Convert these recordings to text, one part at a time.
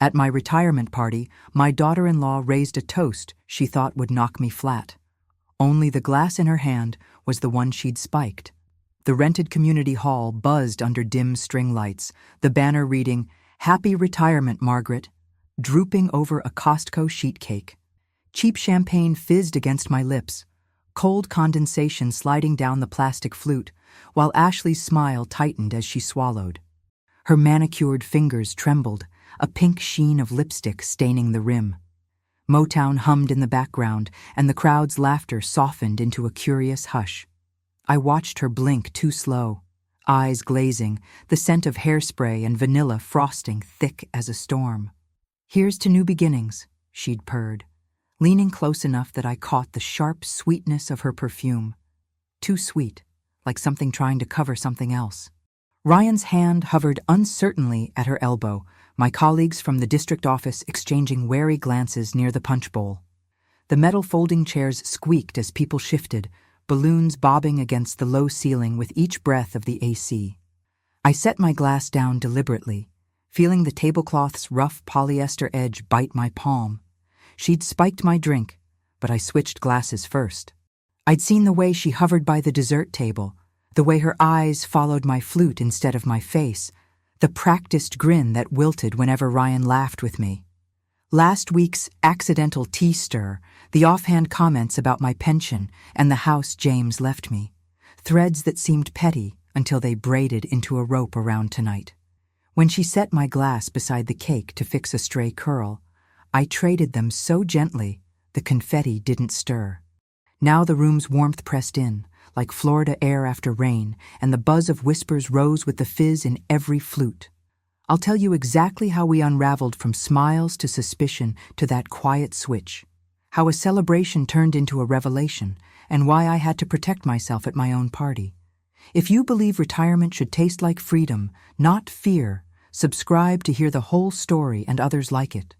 At my retirement party, my daughter-in-law raised a toast she thought would knock me flat. Only the glass in her hand was the one she'd spiked. The rented community hall buzzed under dim string lights, the banner reading, "Happy Retirement, Margaret," drooping over a Costco sheet cake. Cheap champagne fizzed against my lips, cold condensation sliding down the plastic flute, while Ashley's smile tightened as she swallowed. Her manicured fingers trembled, a pink sheen of lipstick staining the rim. Motown hummed in the background, and the crowd's laughter softened into a curious hush. I watched her blink too slow, eyes glazing, the scent of hairspray and vanilla frosting thick as a storm. "Here's to new beginnings," she'd purred, leaning close enough that I caught the sharp sweetness of her perfume. Too sweet, like something trying to cover something else. Ryan's hand hovered uncertainly at her elbow, my colleagues from the district office exchanging wary glances near the punch bowl. The metal folding chairs squeaked as people shifted, balloons bobbing against the low ceiling with each breath of the AC. I set my glass down deliberately, feeling the tablecloth's rough polyester edge bite my palm. She'd spiked my drink, but I switched glasses first. I'd seen the way she hovered by the dessert table, the way her eyes followed my flute instead of my face, the practiced grin that wilted whenever Ryan laughed with me. Last week's accidental tea stir, the offhand comments about my pension and the house James left me, threads that seemed petty until they braided into a rope around tonight. When she set my glass beside the cake to fix a stray curl, I traded them so gently the confetti didn't stir. Now the room's warmth pressed in, like Florida air after rain, and the buzz of whispers rose with the fizz in every flute. I'll tell you exactly how we unraveled from smiles to suspicion to that quiet switch, how a celebration turned into a revelation, and why I had to protect myself at my own party. If you believe retirement should taste like freedom, not fear, subscribe to hear the whole story and others like it.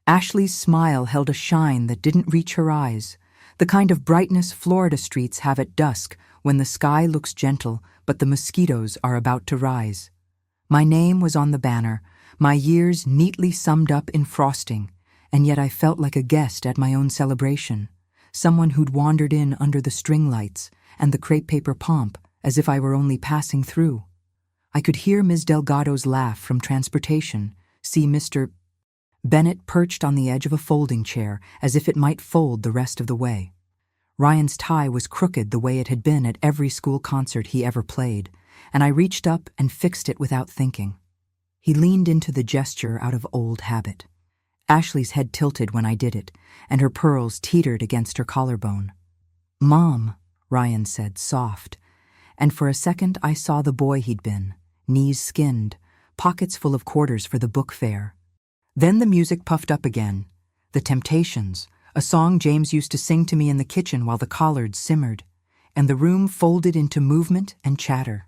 Ashley's smile held a shine that didn't reach her eyes, the kind of brightness Florida streets have at dusk when the sky looks gentle but the mosquitoes are about to rise. My name was on the banner, my years neatly summed up in frosting, and yet I felt like a guest at my own celebration, someone who'd wandered in under the string lights and the crepe paper pomp as if I were only passing through. I could hear Ms. Delgado's laugh from transportation, see Mr. Bennett perched on the edge of a folding chair as if it might fold the rest of the way. Ryan's tie was crooked the way it had been at every school concert he ever played, and I reached up and fixed it without thinking. He leaned into the gesture out of old habit. Ashley's head tilted when I did it, and her pearls teetered against her collarbone. "Mom," Ryan said, soft, and for a second I saw the boy he'd been, knees skinned, pockets full of quarters for the book fair. Then the music puffed up again, The Temptations, a song James used to sing to me in the kitchen while the collards simmered, and the room folded into movement and chatter.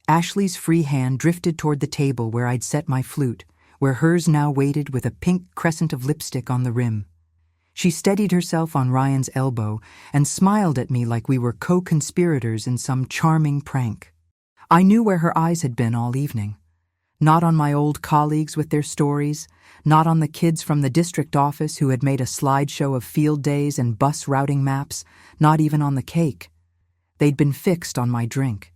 Ashley's free hand drifted toward the table where I'd set my flute, where hers now waited with a pink crescent of lipstick on the rim. She steadied herself on Ryan's elbow and smiled at me like we were co-conspirators in some charming prank. I knew where her eyes had been all evening. Not on my old colleagues with their stories, not on the kids from the district office who had made a slideshow of field days and bus routing maps, not even on the cake. They'd been fixed on my drink.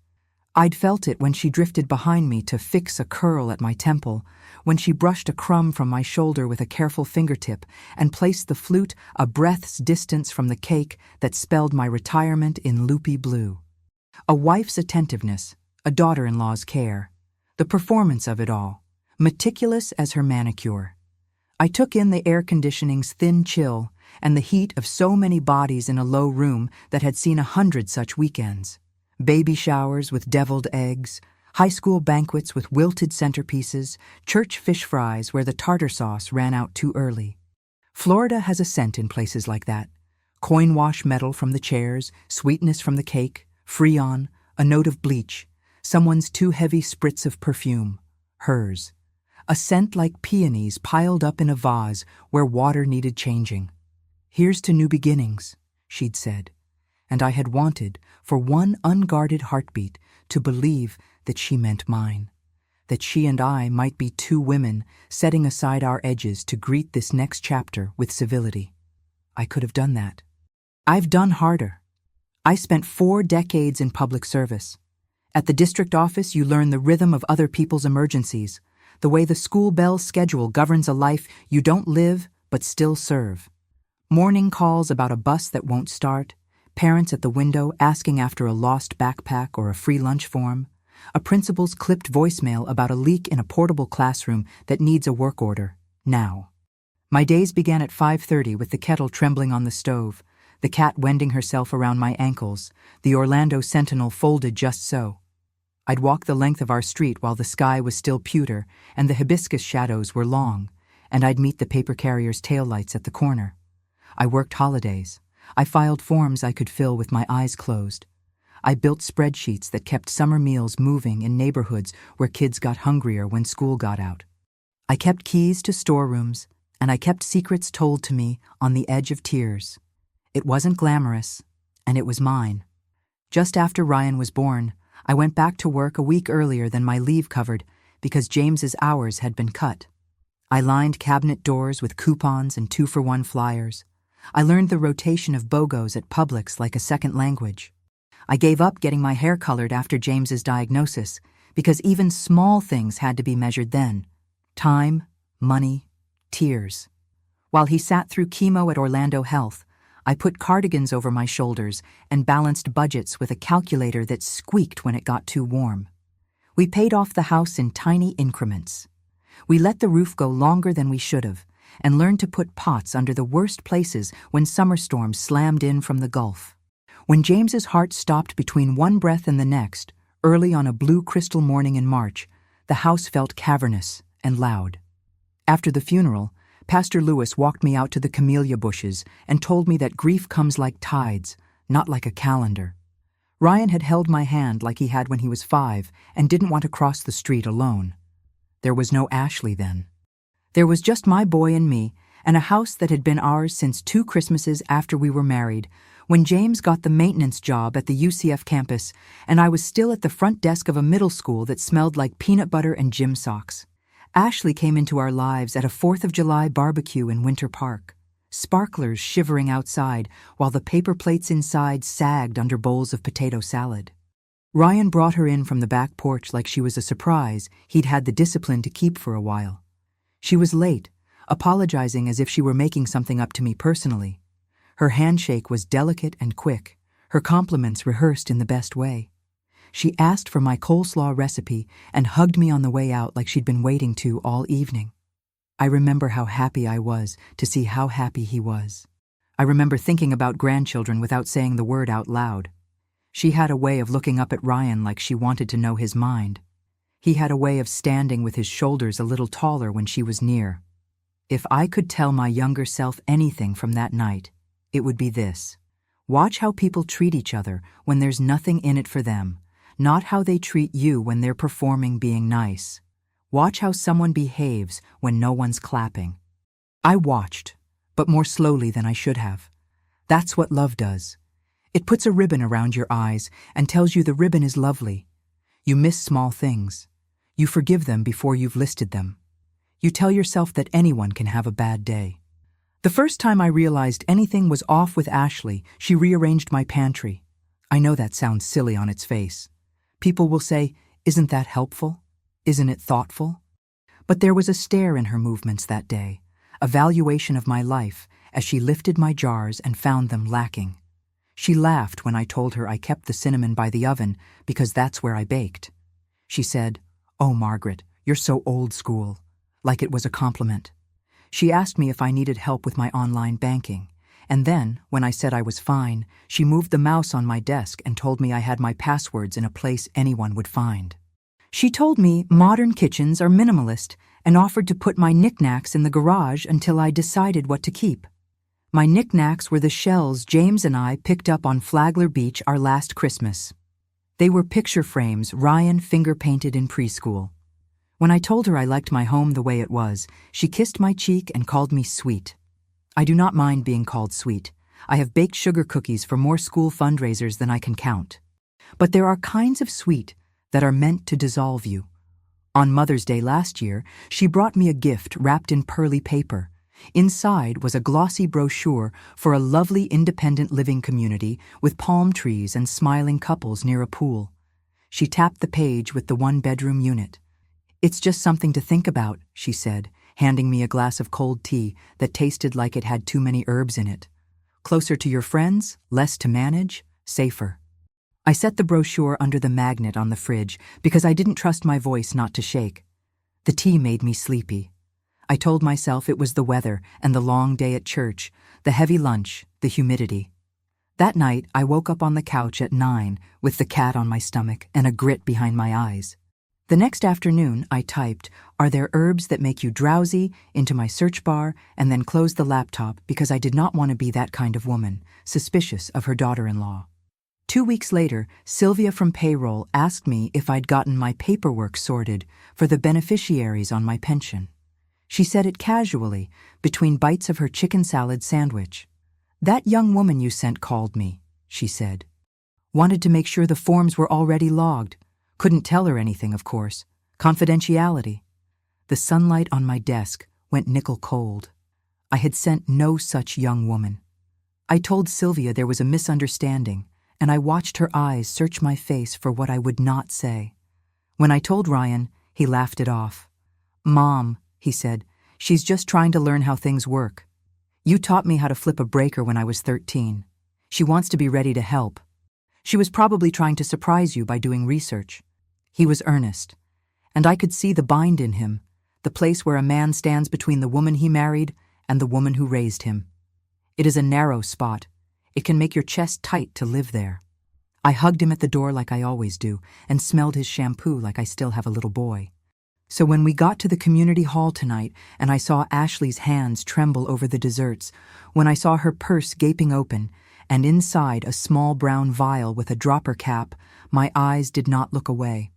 I'd felt it when she drifted behind me to fix a curl at my temple, when she brushed a crumb from my shoulder with a careful fingertip and placed the flute a breath's distance from the cake that spelled my retirement in loopy blue. A wife's attentiveness, a daughter-in-law's care. The performance of it all, meticulous as her manicure. I took in the air conditioning's thin chill and the heat of so many bodies in a low room that had seen 100 such weekends. Baby showers with deviled eggs, high school banquets with wilted centerpieces, church fish fries where the tartar sauce ran out too early. Florida has a scent in places like that. Coin wash metal from the chairs, sweetness from the cake, Freon, a note of bleach, someone's too heavy spritz of perfume, hers. A scent like peonies piled up in a vase where water needed changing. "Here's to new beginnings," she'd said, and I had wanted, for one unguarded heartbeat, to believe that she meant mine. that she and I might be two women setting aside our edges to greet this next chapter with civility. I could have done that. I've done harder. I spent 4 decades in public service. At the district office, you learn the rhythm of other people's emergencies, the way the school bell schedule governs a life you don't live but still serve. Morning calls about a bus that won't start, parents at the window asking after a lost backpack or a free lunch form, a principal's clipped voicemail about a leak in a portable classroom that needs a work order, now. My days began at 5:30 with the kettle trembling on the stove, the cat wending herself around my ankles, the Orlando Sentinel folded just so. I'd walk the length of our street while the sky was still pewter and the hibiscus shadows were long, and I'd meet the paper carrier's taillights at the corner. I worked holidays. I filed forms I could fill with my eyes closed. I built spreadsheets that kept summer meals moving in neighborhoods where kids got hungrier when school got out. I kept keys to storerooms, and I kept secrets told to me on the edge of tears. It wasn't glamorous, and it was mine. Just after Ryan was born, I went back to work a week earlier than my leave covered because James's hours had been cut. I lined cabinet doors with coupons and 2-for-1 flyers. I learned the rotation of BOGOs at Publix like a second language. I gave up getting my hair colored after James's diagnosis because even small things had to be measured then. Time, money, tears. While he sat through chemo at Orlando Health, I put cardigans over my shoulders and balanced budgets with a calculator that squeaked when it got too warm. We paid off the house in tiny increments. We let the roof go longer than we should have and learned to put pots under the worst places when summer storms slammed in from the Gulf. When James's heart stopped between one breath and the next, early on a blue crystal morning in March, the house felt cavernous and loud. After the funeral, Pastor Lewis walked me out to the camellia bushes and told me that grief comes like tides, not like a calendar. Ryan had held my hand like he had when he was 5 and didn't want to cross the street alone. There was no Ashley then. There was just my boy and me, and a house that had been ours since 2 Christmases after we were married, when James got the maintenance job at the UCF campus, and I was still at the front desk of a middle school that smelled like peanut butter and gym socks. Ashley came into our lives at a 4th of July barbecue in Winter Park, sparklers shivering outside while the paper plates inside sagged under bowls of potato salad. Ryan brought her in from the back porch like she was a surprise he'd had the discipline to keep for a while. She was late, apologizing as if she were making something up to me personally. Her handshake was delicate and quick, her compliments rehearsed in the best way. She asked for my coleslaw recipe and hugged me on the way out like she'd been waiting to all evening. I remember how happy I was to see how happy he was. I remember thinking about grandchildren without saying the word out loud. She had a way of looking up at Ryan like she wanted to know his mind. He had a way of standing with his shoulders a little taller when she was near. If I could tell my younger self anything from that night, it would be this. Watch how people treat each other when there's nothing in it for them, not how they treat you when they're performing being nice. Watch how someone behaves when no one's clapping. I watched, but more slowly than I should have. That's what love does. It puts a ribbon around your eyes and tells you the ribbon is lovely. You miss small things. You forgive them before you've listed them. You tell yourself that anyone can have a bad day. The first time I realized anything was off with Ashley, she rearranged my pantry. I know that sounds silly on its face. People will say, "Isn't that helpful? Isn't it thoughtful?" But there was a stare in her movements that day, a valuation of my life as she lifted my jars and found them lacking. She laughed when I told her I kept the cinnamon by the oven because that's where I baked. She said, "Oh, Margaret, you're so old school," like it was a compliment. She asked me if I needed help with my online banking, and then, when I said I was fine, she moved the mouse on my desk and told me I had my passwords in a place anyone would find. She told me modern kitchens are minimalist and offered to put my knickknacks in the garage until I decided what to keep. My knickknacks were the shells James and I picked up on Flagler Beach our last Christmas. They were picture frames Ryan finger-painted in preschool. When I told her I liked my home the way it was, she kissed my cheek and called me sweet. I do not mind being called sweet. I have baked sugar cookies for more school fundraisers than I can count. But there are kinds of sweet that are meant to dissolve you. On Mother's Day last year, she brought me a gift wrapped in pearly paper. Inside was a glossy brochure for a lovely independent living community with palm trees and smiling couples near a pool. She tapped the page with the one-bedroom unit. "It's just something to think about," she said, handing me a glass of cold tea that tasted like it had too many herbs in it. "Closer to your friends, less to manage, safer." I set the brochure under the magnet on the fridge because I didn't trust my voice not to shake. The tea made me sleepy. I told myself it was the weather and the long day at church, the heavy lunch, the humidity. That night, I woke up on the couch at 9 with the cat on my stomach and a grit behind my eyes. The next afternoon, I typed, "Are there herbs that make you drowsy?" into my search bar and then closed the laptop because I did not want to be that kind of woman, suspicious of her daughter-in-law. 2 weeks later, Sylvia from payroll asked me if I'd gotten my paperwork sorted for the beneficiaries on my pension. She said it casually, between bites of her chicken salad sandwich. "That young woman you sent called me," she said. "Wanted to make sure the forms were already logged. Couldn't tell her anything, of course. Confidentiality." The sunlight on my desk went nickel cold. I had sent no such young woman. I told Sylvia there was a misunderstanding, and I watched her eyes search my face for what I would not say. When I told Ryan, he laughed it off. "Mom," he said, "she's just trying to learn how things work. You taught me how to flip a breaker when I was 13. She wants to be ready to help. She was probably trying to surprise you by doing research." He was earnest, and I could see the bind in him, the place where a man stands between the woman he married and the woman who raised him. It is a narrow spot. It can make your chest tight to live there. I hugged him at the door like I always do, and smelled his shampoo like I still have a little boy. So when we got to the community hall tonight and I saw Ashley's hands tremble over the desserts, when I saw her purse gaping open, and inside a small brown vial with a dropper cap, my eyes did not look away.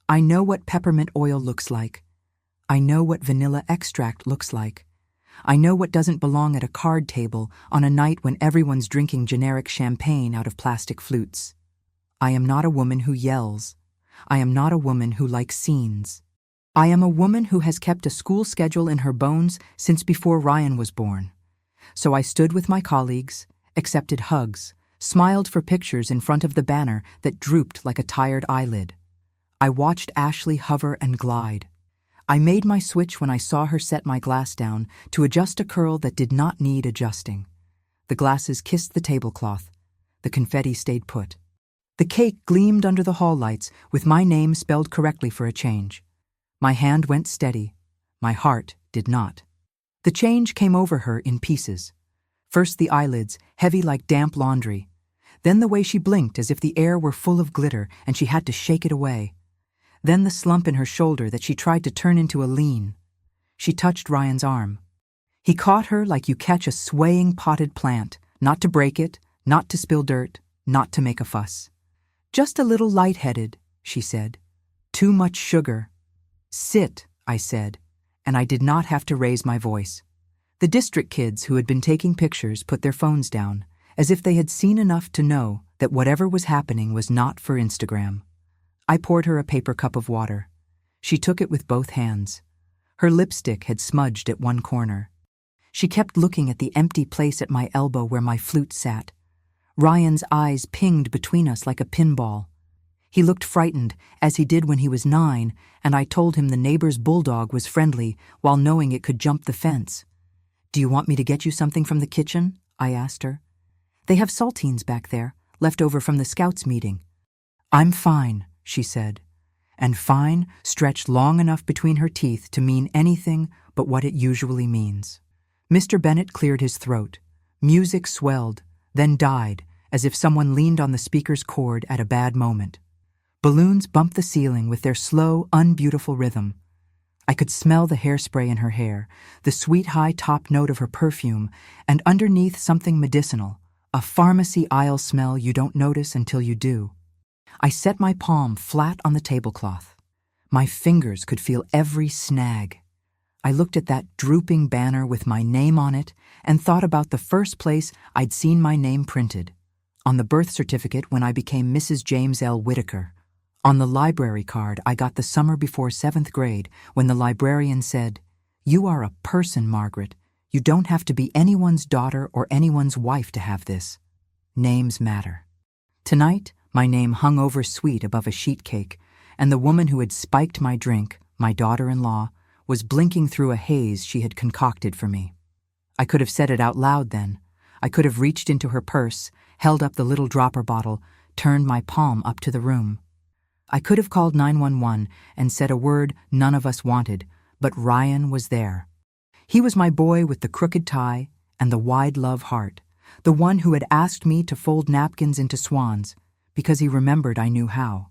I know what peppermint oil looks like. I know what vanilla extract looks like. I know what doesn't belong at a card table on a night when everyone's drinking generic champagne out of plastic flutes. I am not a woman who yells. I am not a woman who likes scenes. I am a woman who has kept a school schedule in her bones since before Ryan was born. So I stood with my colleagues, accepted hugs, smiled for pictures in front of the banner that drooped like a tired eyelid. I watched Ashley hover and glide. I made my switch when I saw her set my glass down to adjust a curl that did not need adjusting. The glasses kissed the tablecloth. The confetti stayed put. The cake gleamed under the hall lights with my name spelled correctly for a change. My hand went steady. My heart did not. The change came over her in pieces. First the eyelids, heavy like damp laundry. Then the way she blinked as if the air were full of glitter and she had to shake it away. Then the slump in her shoulder that she tried to turn into a lean. She touched Ryan's arm. He caught her like you catch a swaying potted plant, not to break it, not to spill dirt, not to make a fuss. "Just a little lightheaded," she said. "Too much sugar." "Sit," I said, and I did not have to raise my voice. The district kids who had been taking pictures put their phones down, as if they had seen enough to know that whatever was happening was not for Instagram. I poured her a paper cup of water. She took it with both hands. Her lipstick had smudged at one corner. She kept looking at the empty place at my elbow where my flute sat. Ryan's eyes pinged between us like a pinball. He looked frightened, as he did when he was 9, and I told him the neighbor's bulldog was friendly while knowing it could jump the fence. "Do you want me to get you something from the kitchen?" I asked her. "They have saltines back there, left over from the scouts meeting." "I'm fine," she said, and fine stretched long enough between her teeth to mean anything but what it usually means. Mr. Bennett cleared his throat. Music swelled, then died, as if someone leaned on the speaker's cord at a bad moment. Balloons bumped the ceiling with their slow, unbeautiful rhythm. I could smell the hairspray in her hair, the sweet high top note of her perfume, and underneath something medicinal, a pharmacy aisle smell you don't notice until you do. I set my palm flat on the tablecloth. My fingers could feel every snag. I looked at that drooping banner with my name on it and thought about the first place I'd seen my name printed, on the birth certificate when I became Mrs. James L. Whitaker, On the library card, I got the summer before 7th grade when the librarian said, "You are a person, Margaret. You don't have to be anyone's daughter or anyone's wife to have this. Names matter." Tonight, my name hung over sweet above a sheet cake, and the woman who had spiked my drink, my daughter-in-law, was blinking through a haze she had concocted for me. I could have said it out loud then. I could have reached into her purse, held up the little dropper bottle, turned my palm up to the room. I could have called 911 and said a word none of us wanted, but Ryan was there. He was my boy with the crooked tie and the wide love heart, the one who had asked me to fold napkins into swans because he remembered I knew how.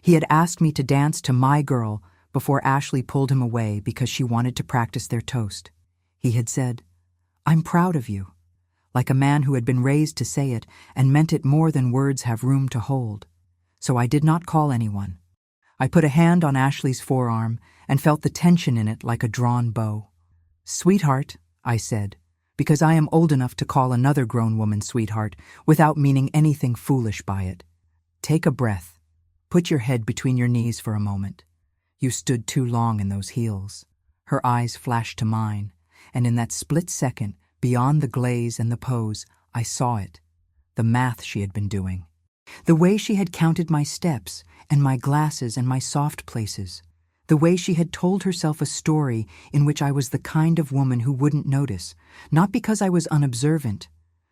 He had asked me to dance to My Girl before Ashley pulled him away because she wanted to practice their toast. He had said, "I'm proud of you," like a man who had been raised to say it and meant it more than words have room to hold. So I did not call anyone. I put a hand on Ashley's forearm and felt the tension in it like a drawn bow. "Sweetheart," I said, because I am old enough to call another grown woman sweetheart without meaning anything foolish by it. "Take a breath. Put your head between your knees for a moment. You stood too long in those heels." Her eyes flashed to mine, and in that split second, beyond the glaze and the pose, I saw it. The math she had been doing. The way she had counted my steps and my glasses and my soft places. The way she had told herself a story in which I was the kind of woman who wouldn't notice, not because I was unobservant,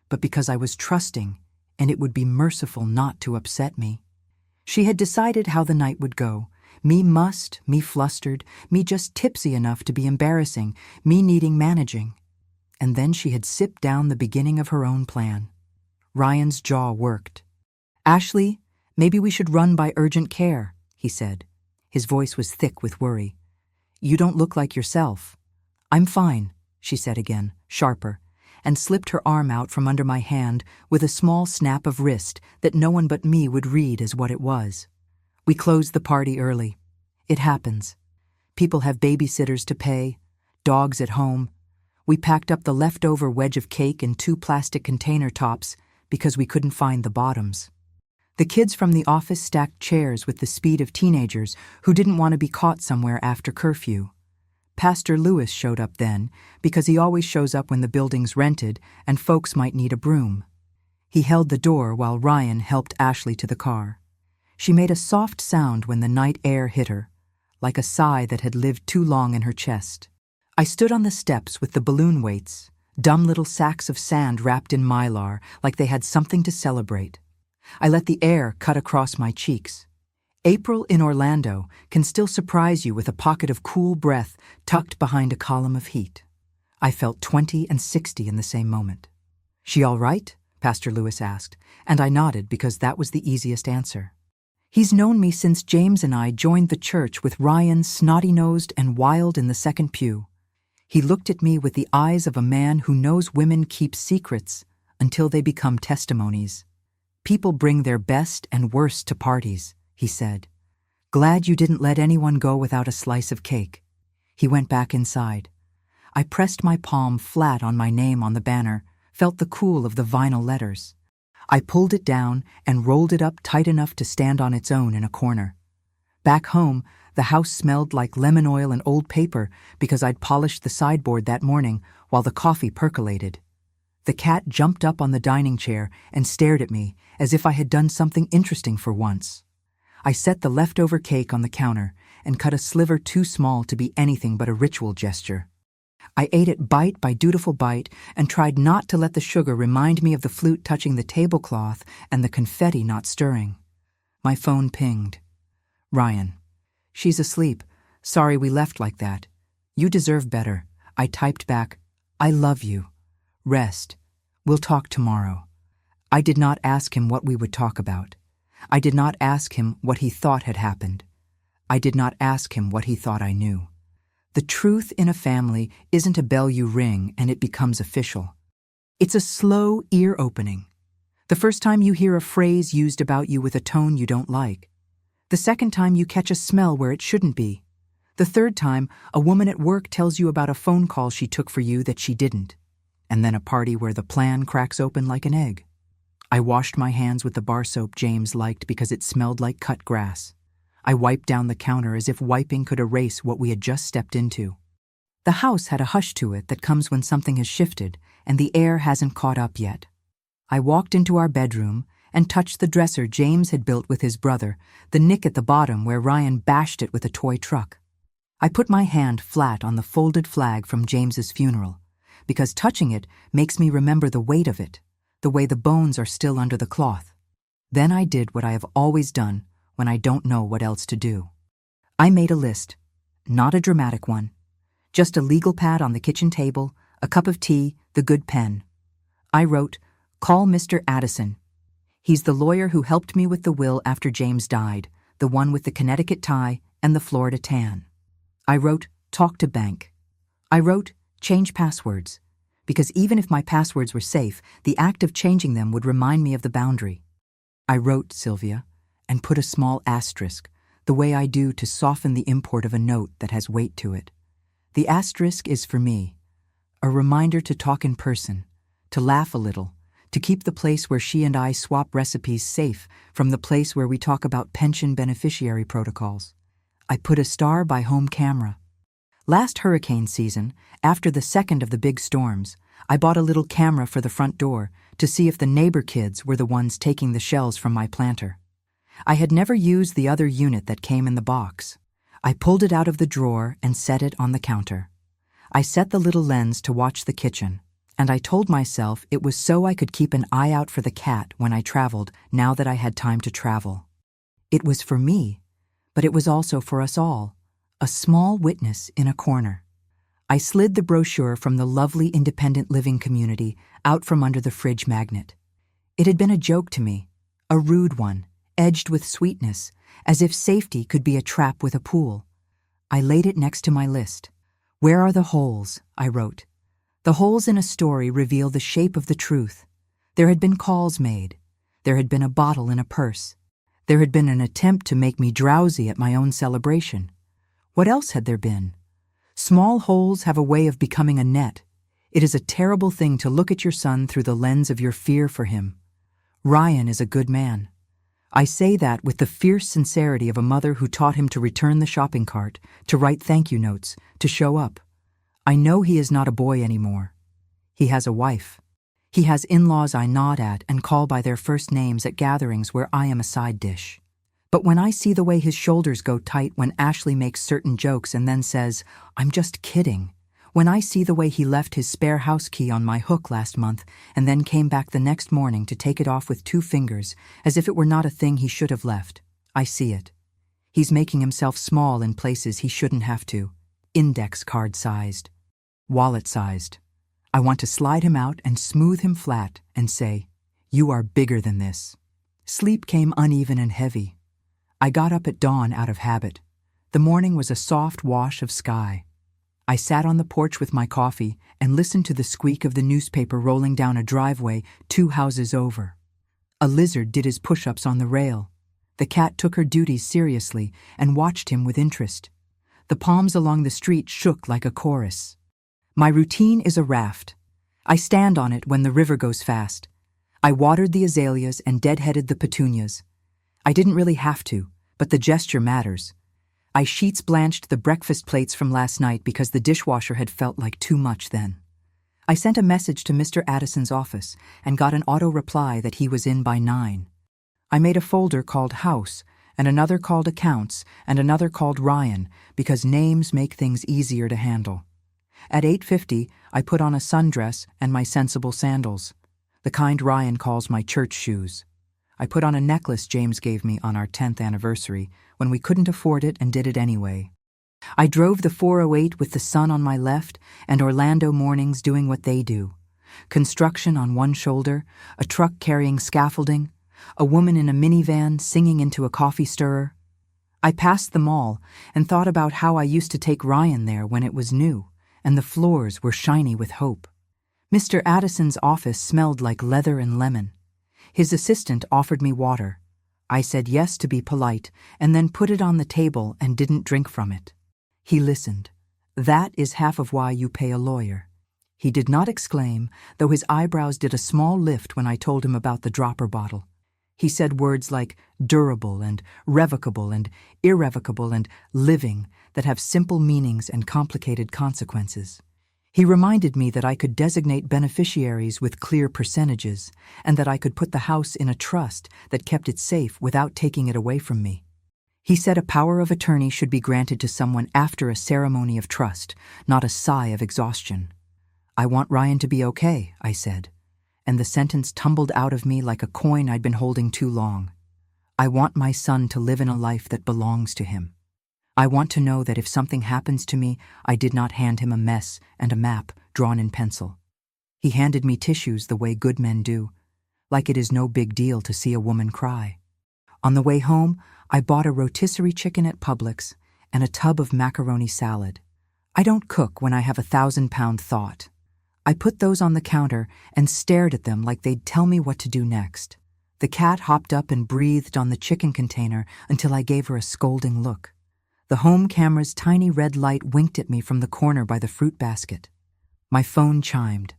but because I was trusting, and it would be merciful not to upset me. She had decided how the night would go. Me mussed, me flustered, me just tipsy enough to be embarrassing, me needing managing. And then she had sipped down the beginning of her own plan. Ryan's jaw worked. "Ashley, maybe we should run by urgent care," he said. His voice was thick with worry. "You don't look like yourself." "I'm fine," she said again, sharper, and slipped her arm out from under my hand with a small snap of wrist that no one but me would read as what it was. "We closed the party early. It happens. People have babysitters to pay, dogs at home. We packed up the leftover wedge of cake in 2 plastic container tops because we couldn't find the bottoms. The kids from the office stacked chairs with the speed of teenagers who didn't want to be caught somewhere after curfew. Pastor Lewis showed up then because he always shows up when the building's rented and folks might need a broom. He held the door while Ryan helped Ashley to the car. She made a soft sound when the night air hit her, like a sigh that had lived too long in her chest. I stood on the steps with the balloon weights, dumb little sacks of sand wrapped in mylar like they had something to celebrate. I let the air cut across my cheeks. April in Orlando can still surprise you with a pocket of cool breath tucked behind a column of heat. I felt 20 and 60 in the same moment. "She all right?" Pastor Lewis asked, and I nodded because that was the easiest answer. He's known me since James and I joined the church with Ryan snotty-nosed and wild in the second pew. He looked at me with the eyes of a man who knows women keep secrets until they become testimonies. "People bring their best and worst to parties," he said. "Glad you didn't let anyone go without a slice of cake." He went back inside. I pressed my palm flat on my name on the banner, felt the cool of the vinyl letters. I pulled it down and rolled it up tight enough to stand on its own in a corner. Back home, the house smelled like lemon oil and old paper because I'd polished the sideboard that morning while the coffee percolated. The cat jumped up on the dining chair and stared at me as if I had done something interesting for once. I set the leftover cake on the counter and cut a sliver too small to be anything but a ritual gesture. I ate it bite by dutiful bite and tried not to let the sugar remind me of the flute touching the tablecloth and the confetti not stirring. My phone pinged. "Ryan. She's asleep. Sorry we left like that. You deserve better." I typed back, "I love you. Rest. We'll talk tomorrow." I did not ask him what we would talk about. I did not ask him what he thought had happened. I did not ask him what he thought I knew. The truth in a family isn't a bell you ring and it becomes official. It's a slow ear-opening. The first time you hear a phrase used about you with a tone you don't like. The second time you catch a smell where it shouldn't be. The third time a woman at work tells you about a phone call she took for you that she didn't. And then a party where the plan cracks open like an egg. I washed my hands with the bar soap James liked because it smelled like cut grass. I wiped down the counter as if wiping could erase what we had just stepped into. The house had a hush to it that comes when something has shifted and the air hasn't caught up yet. I walked into our bedroom and touched the dresser James had built with his brother, the nick at the bottom where Ryan bashed it with a toy truck. I put my hand flat on the folded flag from James's funeral, because touching it makes me remember the weight of it, the way the bones are still under the cloth. Then I did what I have always done when I don't know what else to do. I made a list, not a dramatic one, just a legal pad on the kitchen table, a cup of tea, the good pen. I wrote, "Call Mr. Addison. He's the lawyer who helped me with the will after James died, the one with the Connecticut tie and the Florida tan." I wrote, "Talk to bank." I wrote, "Change passwords," because even if my passwords were safe, the act of changing them would remind me of the boundary. I wrote, Sylvia, and put a small asterisk, the way I do to soften the import of a note that has weight to it. The asterisk is for me, a reminder to talk in person, to laugh a little, to keep the place where she and I swap recipes safe from the place where we talk about pension beneficiary protocols. I put a star by home camera. Last hurricane season, after the second of the big storms, I bought a little camera for the front door to see if the neighbor kids were the ones taking the shells from my planter. I had never used the other unit that came in the box. I pulled it out of the drawer and set it on the counter. I set the little lens to watch the kitchen, and I told myself it was so I could keep an eye out for the cat when I traveled now that I had time to travel. It was for me, but it was also for us all, a small witness in a corner. I slid the brochure from the lovely independent living community out from under the fridge magnet. It had been a joke to me, a rude one, edged with sweetness, as if safety could be a trap with a pool. I laid it next to my list. "Where are the holes?" I wrote. The holes in a story reveal the shape of the truth. There had been calls made. There had been a bottle in a purse. There had been an attempt to make me drowsy at my own celebration. What else had there been? Small holes have a way of becoming a net. It is a terrible thing to look at your son through the lens of your fear for him. Ryan is a good man. I say that with the fierce sincerity of a mother who taught him to return the shopping cart, to write thank you notes, to show up. I know he is not a boy anymore. He has a wife. He has in-laws I nod at and call by their first names at gatherings where I am a side dish. But when I see the way his shoulders go tight when Ashley makes certain jokes and then says, "I'm just kidding," when I see the way he left his spare house key on my hook last month and then came back the next morning to take it off with 2 fingers as if it were not a thing he should have left, I see it. He's making himself small in places he shouldn't have to, index card sized, wallet sized. I want to slide him out and smooth him flat and say, "You are bigger than this." Sleep came uneven and heavy. I got up at dawn out of habit. The morning was a soft wash of sky. I sat on the porch with my coffee and listened to the squeak of the newspaper rolling down a driveway 2 houses over. A lizard did his push-ups on the rail. The cat took her duties seriously and watched him with interest. The palms along the street shook like a chorus. My routine is a raft. I stand on it when the river goes fast. I watered the azaleas and deadheaded the petunias. I didn't really have to, but the gesture matters. I sheets blanched the breakfast plates from last night because the dishwasher had felt like too much then. I sent a message to Mr. Addison's office and got an auto reply that he was in by 9. I made a folder called House and another called Accounts and another called Ryan because names make things easier to handle. At 8:50, I put on a sundress and my sensible sandals, the kind Ryan calls my church shoes. I put on a necklace James gave me on our 10th anniversary when we couldn't afford it and did it anyway. I drove the 408 with the sun on my left and Orlando mornings doing what they do. Construction on one shoulder, a truck carrying scaffolding, a woman in a minivan singing into a coffee stirrer. I passed them all and thought about how I used to take Ryan there when it was new and the floors were shiny with hope. Mr. Addison's office smelled like leather and lemon. His assistant offered me water. I said yes to be polite and then put it on the table and didn't drink from it. He listened. "That is half of why you pay a lawyer." He did not exclaim, though his eyebrows did a small lift when I told him about the dropper bottle. He said words like durable and revocable and irrevocable and living that have simple meanings and complicated consequences. He reminded me that I could designate beneficiaries with clear percentages and that I could put the house in a trust that kept it safe without taking it away from me. He said a power of attorney should be granted to someone after a ceremony of trust, not a sigh of exhaustion. "I want Ryan to be okay," I said, and the sentence tumbled out of me like a coin I'd been holding too long. I want my son to live in a life that belongs to him. I want to know that if something happens to me, I did not hand him a mess and a map drawn in pencil. He handed me tissues the way good men do, like it is no big deal to see a woman cry. On the way home, I bought a rotisserie chicken at Publix and a tub of macaroni salad. I don't cook when I have a 1,000-pound thought. I put those on the counter and stared at them like they'd tell me what to do next. The cat hopped up and breathed on the chicken container until I gave her a scolding look. The home camera's tiny red light winked at me from the corner by the fruit basket. My phone chimed.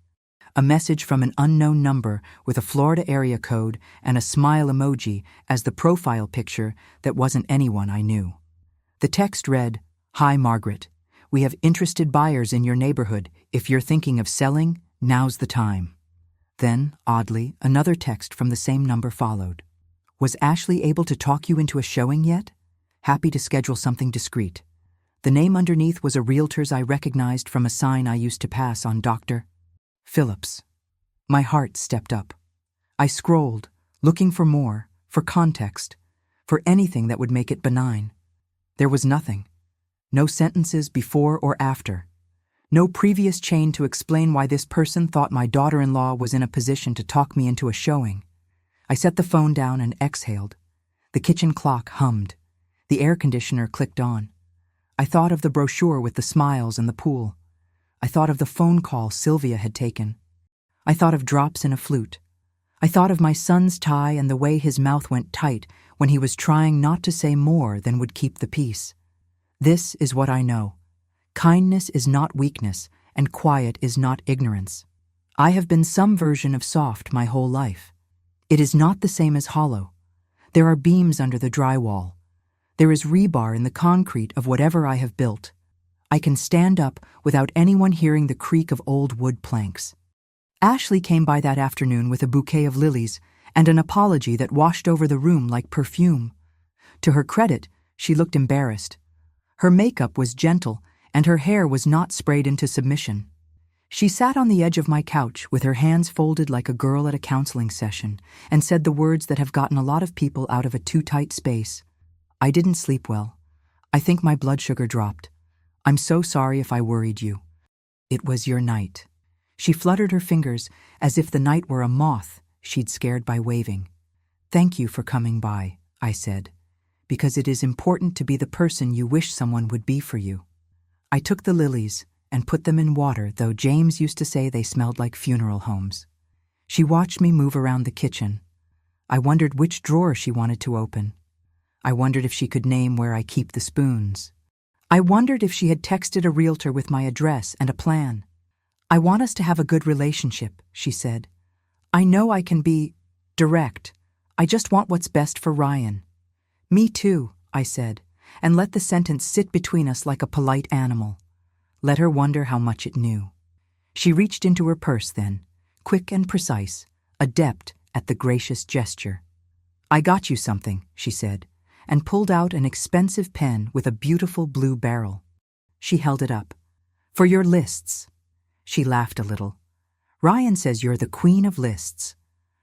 A message from an unknown number with a Florida area code and a smile emoji as the profile picture that wasn't anyone I knew. The text read, "Hi Margaret, we have interested buyers in your neighborhood. If you're thinking of selling, now's the time." Then, oddly, another text from the same number followed. "Was Ashley able to talk you into a showing yet? Happy to schedule something discreet." The name underneath was a realtor's I recognized from a sign I used to pass on Dr. Phillips. My heart stepped up. I scrolled, looking for more, for context, for anything that would make it benign. There was nothing. No sentences before or after. No previous chain to explain why this person thought my daughter-in-law was in a position to talk me into a showing. I set the phone down and exhaled. The kitchen clock hummed. The air conditioner clicked on. I thought of the brochure with the smiles and the pool. I thought of the phone call Sylvia had taken. I thought of drops in a flute. I thought of my son's tie and the way his mouth went tight when he was trying not to say more than would keep the peace. This is what I know. Kindness is not weakness, and quiet is not ignorance. I have been some version of soft my whole life. It is not the same as hollow. There are beams under the drywall. There is rebar in the concrete of whatever I have built. I can stand up without anyone hearing the creak of old wood planks. Ashley came by that afternoon with a bouquet of lilies and an apology that washed over the room like perfume. To her credit, she looked embarrassed. Her makeup was gentle, and her hair was not sprayed into submission. She sat on the edge of my couch with her hands folded like a girl at a counseling session and said the words that have gotten a lot of people out of a too tight space. "I didn't sleep well. I think my blood sugar dropped. I'm so sorry if I worried you. It was your night." She fluttered her fingers as if the night were a moth she'd scared by waving. "Thank you for coming by," I said, "because it is important to be the person you wish someone would be for you." I took the lilies and put them in water, though James used to say they smelled like funeral homes. She watched me move around the kitchen. I wondered which drawer she wanted to open. I wondered if she could name where I keep the spoons. I wondered if she had texted a realtor with my address and a plan. "I want us to have a good relationship," she said. "I know I can be direct. I just want what's best for Ryan." "Me too," I said, and let the sentence sit between us like a polite animal. Let her wonder how much it knew. She reached into her purse then, quick and precise, adept at the gracious gesture. "I got you something," she said, and pulled out an expensive pen with a beautiful blue barrel. She held it up. "For your lists." She laughed a little. "Ryan says you're the queen of lists."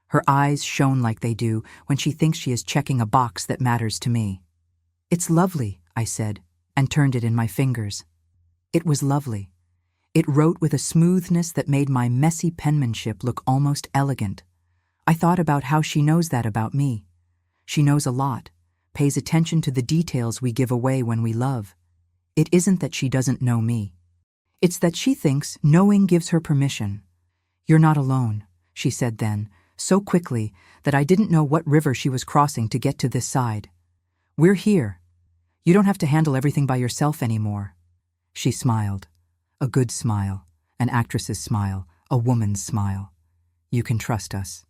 Her eyes shone like they do when she thinks she is checking a box that matters to me. "It's lovely," I said, and turned it in my fingers. It was lovely. It wrote with a smoothness that made my messy penmanship look almost elegant. I thought about how she knows that about me. She knows a lot, pays attention to the details we give away when we love. It isn't that she doesn't know me. It's that she thinks knowing gives her permission. "You're not alone," she said then, so quickly that I didn't know what river she was crossing to get to this side. "We're here. You don't have to handle everything by yourself anymore." She smiled. A good smile, an actress's smile, a woman's smile. "You can trust us."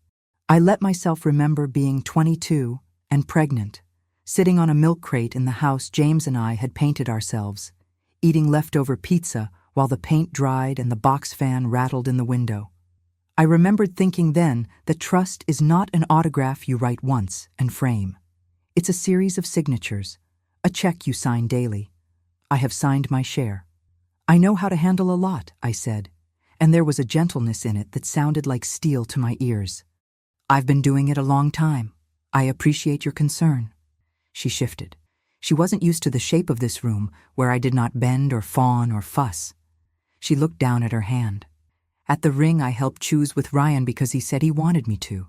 I let myself remember being 22 and pregnant, sitting on a milk crate in the house James and I had painted ourselves, eating leftover pizza while the paint dried and the box fan rattled in the window. I remembered thinking then that trust is not an autograph you write once and frame. It's a series of signatures, a check you sign daily. I have signed my share. I know how to handle a lot, I said, and there was a gentleness in it that sounded like steel to my ears. I've been doing it a long time. I appreciate your concern. She shifted. She wasn't used to the shape of this room, where I did not bend or fawn or fuss. She looked down at her hand. At the ring I helped choose with Ryan because he said he wanted me to.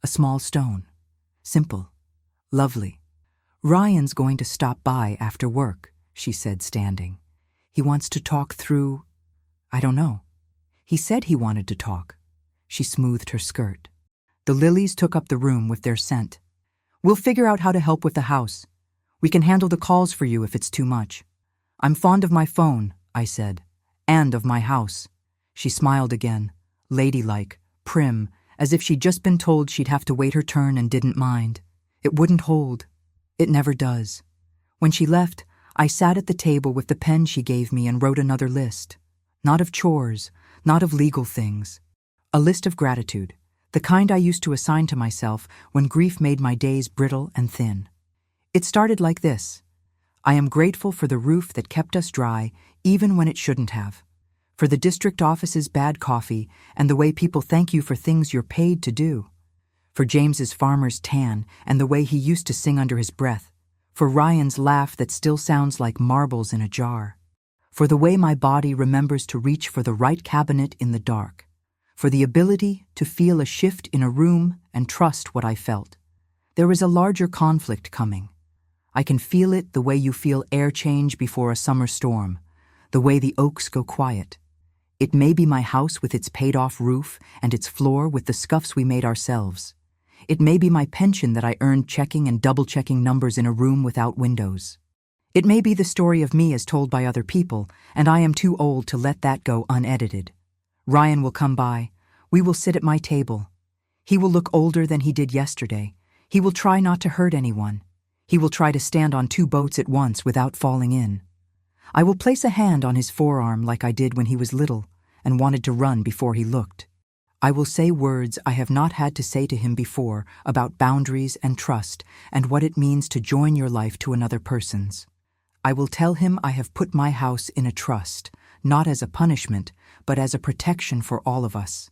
A small stone. Simple. Lovely. Ryan's going to stop by after work, she said, standing. He wants to talk through… I don't know. He said he wanted to talk. She smoothed her skirt. The lilies took up the room with their scent. We'll figure out how to help with the house. We can handle the calls for you if it's too much. I'm fond of my phone, I said, and of my house. She smiled again, ladylike, prim, as if she'd just been told she'd have to wait her turn and didn't mind. It wouldn't hold. It never does. When she left, I sat at the table with the pen she gave me and wrote another list. Not of chores, not of legal things. A list of gratitude, the kind I used to assign to myself when grief made my days brittle and thin. It started like this. I am grateful for the roof that kept us dry, even when it shouldn't have. For the district office's bad coffee and the way people thank you for things you're paid to do. For James's farmer's tan and the way he used to sing under his breath. For Ryan's laugh that still sounds like marbles in a jar. For the way my body remembers to reach for the right cabinet in the dark. For the ability to feel a shift in a room and trust what I felt. There is a larger conflict coming. I can feel it the way you feel air change before a summer storm, the way the oaks go quiet. It may be my house with its paid-off roof and its floor with the scuffs we made ourselves. It may be my pension that I earned checking and double-checking numbers in a room without windows. It may be the story of me as told by other people, and I am too old to let that go unedited. Ryan will come by. We will sit at my table. He will look older than he did yesterday. He will try not to hurt anyone. He will try to stand on two boats at once without falling in. I will place a hand on his forearm like I did when he was little and wanted to run before he looked. I will say words I have not had to say to him before about boundaries and trust and what it means to join your life to another person's. I will tell him I have put my house in a trust, not as a punishment, but as a protection for all of us.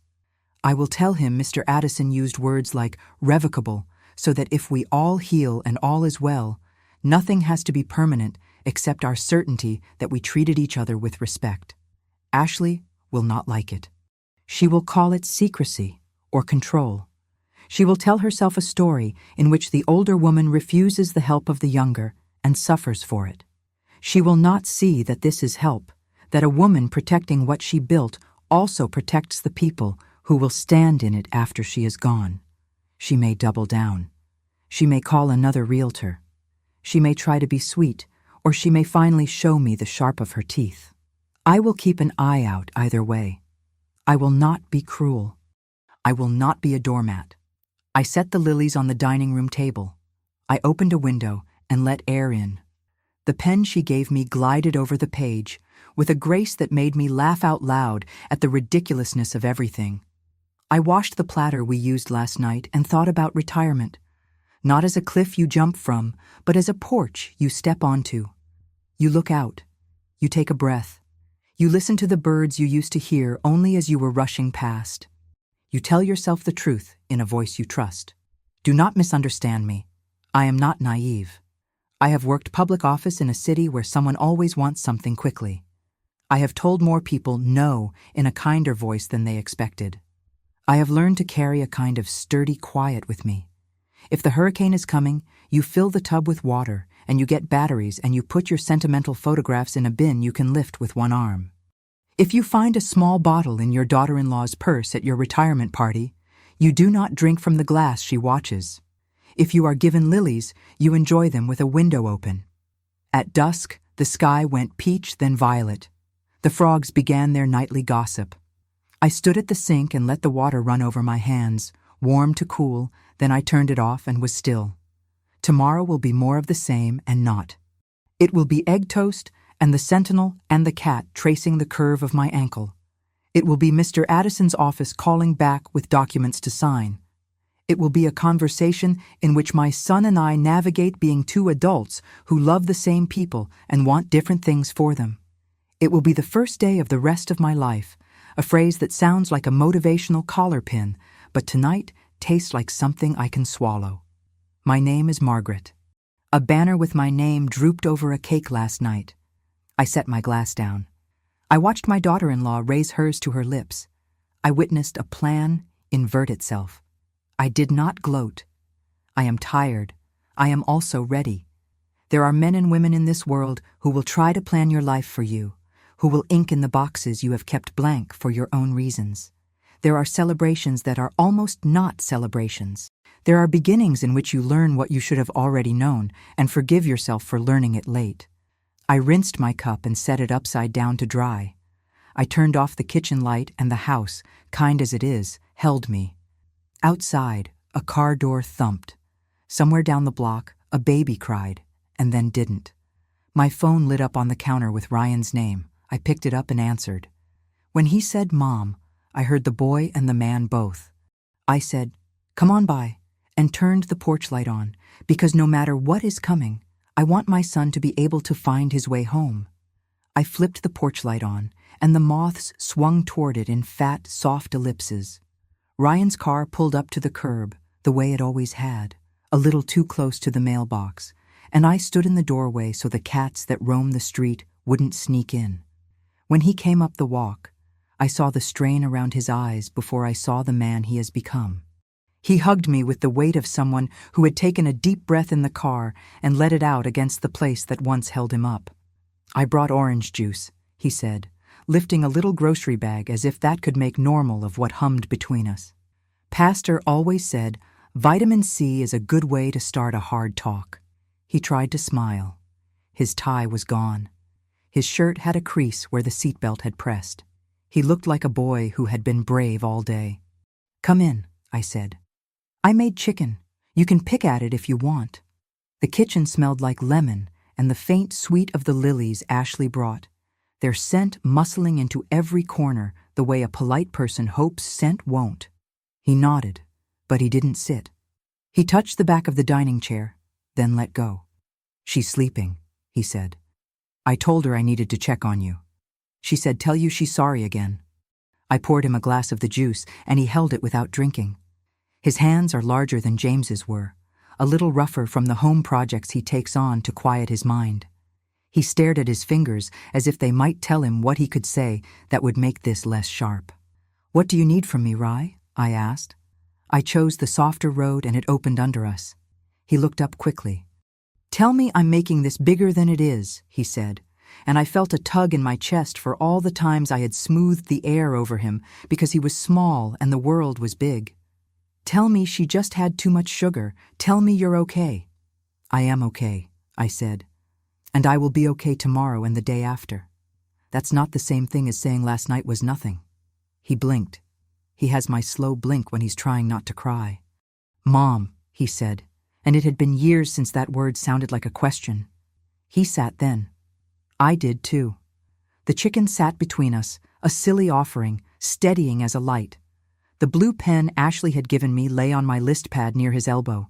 I will tell him Mr. Addison used words like revocable, so that if we all heal and all is well, nothing has to be permanent except our certainty that we treated each other with respect. Ashley will not like it. She will call it secrecy or control. She will tell herself a story in which the older woman refuses the help of the younger and suffers for it. She will not see that this is help, that a woman protecting what she built also protects the people who will stand in it after she is gone. She may double down. She may call another realtor. She may try to be sweet, or she may finally show me the sharp of her teeth. I will keep an eye out either way. I will not be cruel. I will not be a doormat. I set the lilies on the dining room table. I opened a window and let air in. The pen she gave me glided over the page with a grace that made me laugh out loud at the ridiculousness of everything. I washed the platter we used last night and thought about retirement. Not as a cliff you jump from, but as a porch you step onto. You look out. You take a breath. You listen to the birds you used to hear only as you were rushing past. You tell yourself the truth in a voice you trust. Do not misunderstand me. I am not naive. I have worked public office in a city where someone always wants something quickly. I have told more people no in a kinder voice than they expected. I have learned to carry a kind of sturdy quiet with me. If the hurricane is coming, you fill the tub with water, and you get batteries, and you put your sentimental photographs in a bin you can lift with one arm. If you find a small bottle in your daughter-in-law's purse at your retirement party, you do not drink from the glass she watches. If you are given lilies, you enjoy them with a window open. At dusk, the sky went peach, then violet. The frogs began their nightly gossip. I stood at the sink and let the water run over my hands, warm to cool, then I turned it off and was still. Tomorrow will be more of the same and not. It will be egg toast and the sentinel and the cat tracing the curve of my ankle. It will be Mr. Addison's office calling back with documents to sign. It will be a conversation in which my son and I navigate being two adults who love the same people and want different things for them. It will be the first day of the rest of my life, a phrase that sounds like a motivational collar pin, but tonight tastes like something I can swallow. My name is Margaret. A banner with my name drooped over a cake last night. I set my glass down. I watched my daughter-in-law raise hers to her lips. I witnessed a plan invert itself. I did not gloat. I am tired. I am also ready. There are men and women in this world who will try to plan your life for you, who will ink in the boxes you have kept blank for your own reasons. There are celebrations that are almost not celebrations. There are beginnings in which you learn what you should have already known and forgive yourself for learning it late. I rinsed my cup and set it upside down to dry. I turned off the kitchen light and the house, kind as it is, held me. Outside, a car door thumped. Somewhere down the block, a baby cried, and then didn't. My phone lit up on the counter with Ryan's name. I picked it up and answered. When he said Mom, I heard the boy and the man both. I said, Come on by, and turned the porch light on, because no matter what is coming, I want my son to be able to find his way home. I flipped the porch light on, and the moths swung toward it in fat, soft ellipses. Ryan's car pulled up to the curb, the way it always had, a little too close to the mailbox, and I stood in the doorway so the cats that roam the street wouldn't sneak in. When he came up the walk, I saw the strain around his eyes before I saw the man he has become. He hugged me with the weight of someone who had taken a deep breath in the car and let it out against the place that once held him up. I brought orange juice, he said, lifting a little grocery bag as if that could make normal of what hummed between us. Pastor always said, vitamin C is a good way to start a hard talk. He tried to smile. His tie was gone. His shirt had a crease where the seatbelt had pressed. He looked like a boy who had been brave all day. Come in, I said. I made chicken. You can pick at it if you want. The kitchen smelled like lemon and the faint sweet of the lilies Ashley brought, their scent muscling into every corner the way a polite person hopes scent won't. He nodded, but he didn't sit. He touched the back of the dining chair, then let go. She's sleeping, he said. I told her I needed to check on you. She said, tell you she's sorry again. I poured him a glass of the juice, and he held it without drinking. His hands are larger than James's were, a little rougher from the home projects he takes on to quiet his mind. He stared at his fingers as if they might tell him what he could say that would make this less sharp. What do you need from me, Rye? I asked. I chose the softer road and it opened under us. He looked up quickly. Tell me I'm making this bigger than it is, he said, and I felt a tug in my chest for all the times I had smoothed the air over him because he was small and the world was big. Tell me she just had too much sugar. Tell me you're okay. I am okay, I said. And I will be okay tomorrow and the day after. That's not the same thing as saying last night was nothing. He blinked. He has my slow blink when he's trying not to cry. Mom, he said, and it had been years since that word sounded like a question. He sat then. I did too. The chicken sat between us, a silly offering, steadying as a light. The blue pen Ashley had given me lay on my list pad near his elbow.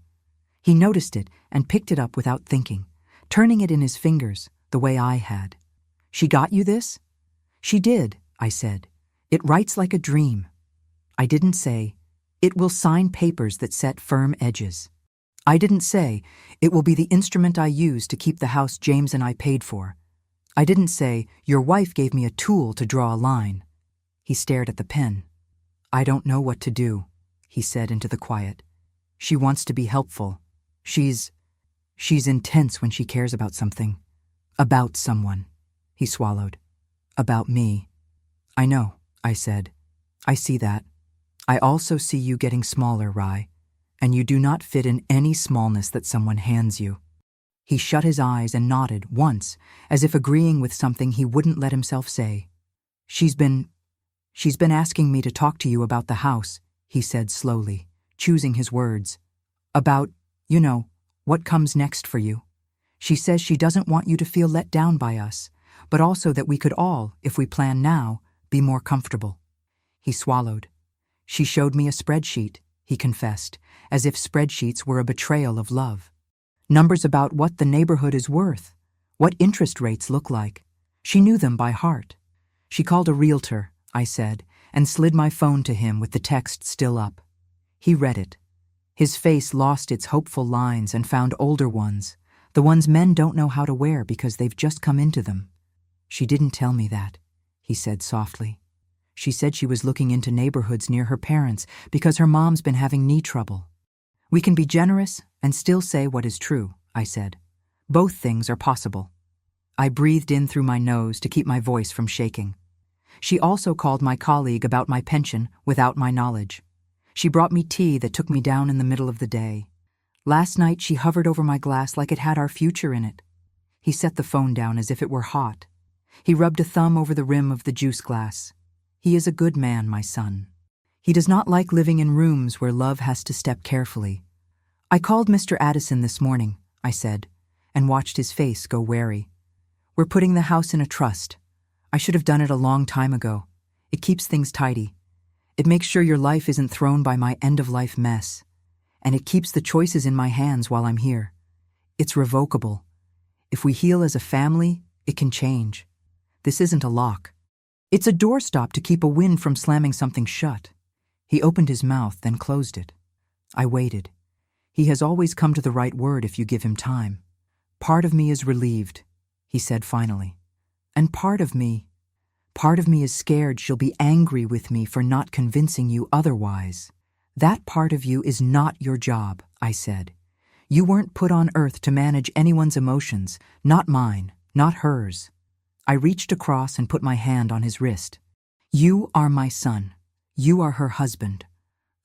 He noticed it and picked it up without thinking, turning it in his fingers, the way I had. She got you this? She did, I said. It writes like a dream. I didn't say, it will sign papers that set firm edges. I didn't say, it will be the instrument I use to keep the house James and I paid for. I didn't say, your wife gave me a tool to draw a line. He stared at the pen. I don't know what to do, he said into the quiet. She wants to be helpful. She's intense when she cares about something. About someone. He swallowed. About me. I know, I said. I see that. I also see you getting smaller, Rye, and you do not fit in any smallness that someone hands you. He shut his eyes and nodded once, as if agreeing with something he wouldn't let himself say. She's been asking me to talk to you about the house, he said slowly, choosing his words. About, you know, what comes next for you. She says she doesn't want you to feel let down by us, but also that we could all, if we plan now, be more comfortable. He swallowed. She showed me a spreadsheet, he confessed, as if spreadsheets were a betrayal of love. Numbers about what the neighborhood is worth, what interest rates look like. She knew them by heart. She called a realtor, I said, and slid my phone to him with the text still up. He read it. His face lost its hopeful lines and found older ones, the ones men don't know how to wear because they've just come into them. She didn't tell me that, he said softly. She said she was looking into neighborhoods near her parents because her mom's been having knee trouble. We can be generous and still say what is true, I said. Both things are possible. I breathed in through my nose to keep my voice from shaking. She also called my colleague about my pension without my knowledge. She brought me tea that took me down in the middle of the day. Last night she hovered over my glass like it had our future in it. He set the phone down as if it were hot. He rubbed a thumb over the rim of the juice glass. He is a good man, my son. He does not like living in rooms where love has to step carefully. I called Mr. Addison this morning, I said, and watched his face go wary. We're putting the house in a trust. I should have done it a long time ago. It keeps things tidy. It makes sure your life isn't thrown by my end-of-life mess. And it keeps the choices in my hands while I'm here. It's revocable. If we heal as a family, it can change. This isn't a lock. It's a doorstop to keep a wind from slamming something shut. He opened his mouth, then closed it. I waited. He has always come to the right word if you give him time. Part of me is relieved, he said finally. And part of me is scared she'll be angry with me for not convincing you otherwise. That part of you is not your job, I said. You weren't put on earth to manage anyone's emotions, not mine, not hers. I reached across and put my hand on his wrist. You are my son. You are her husband.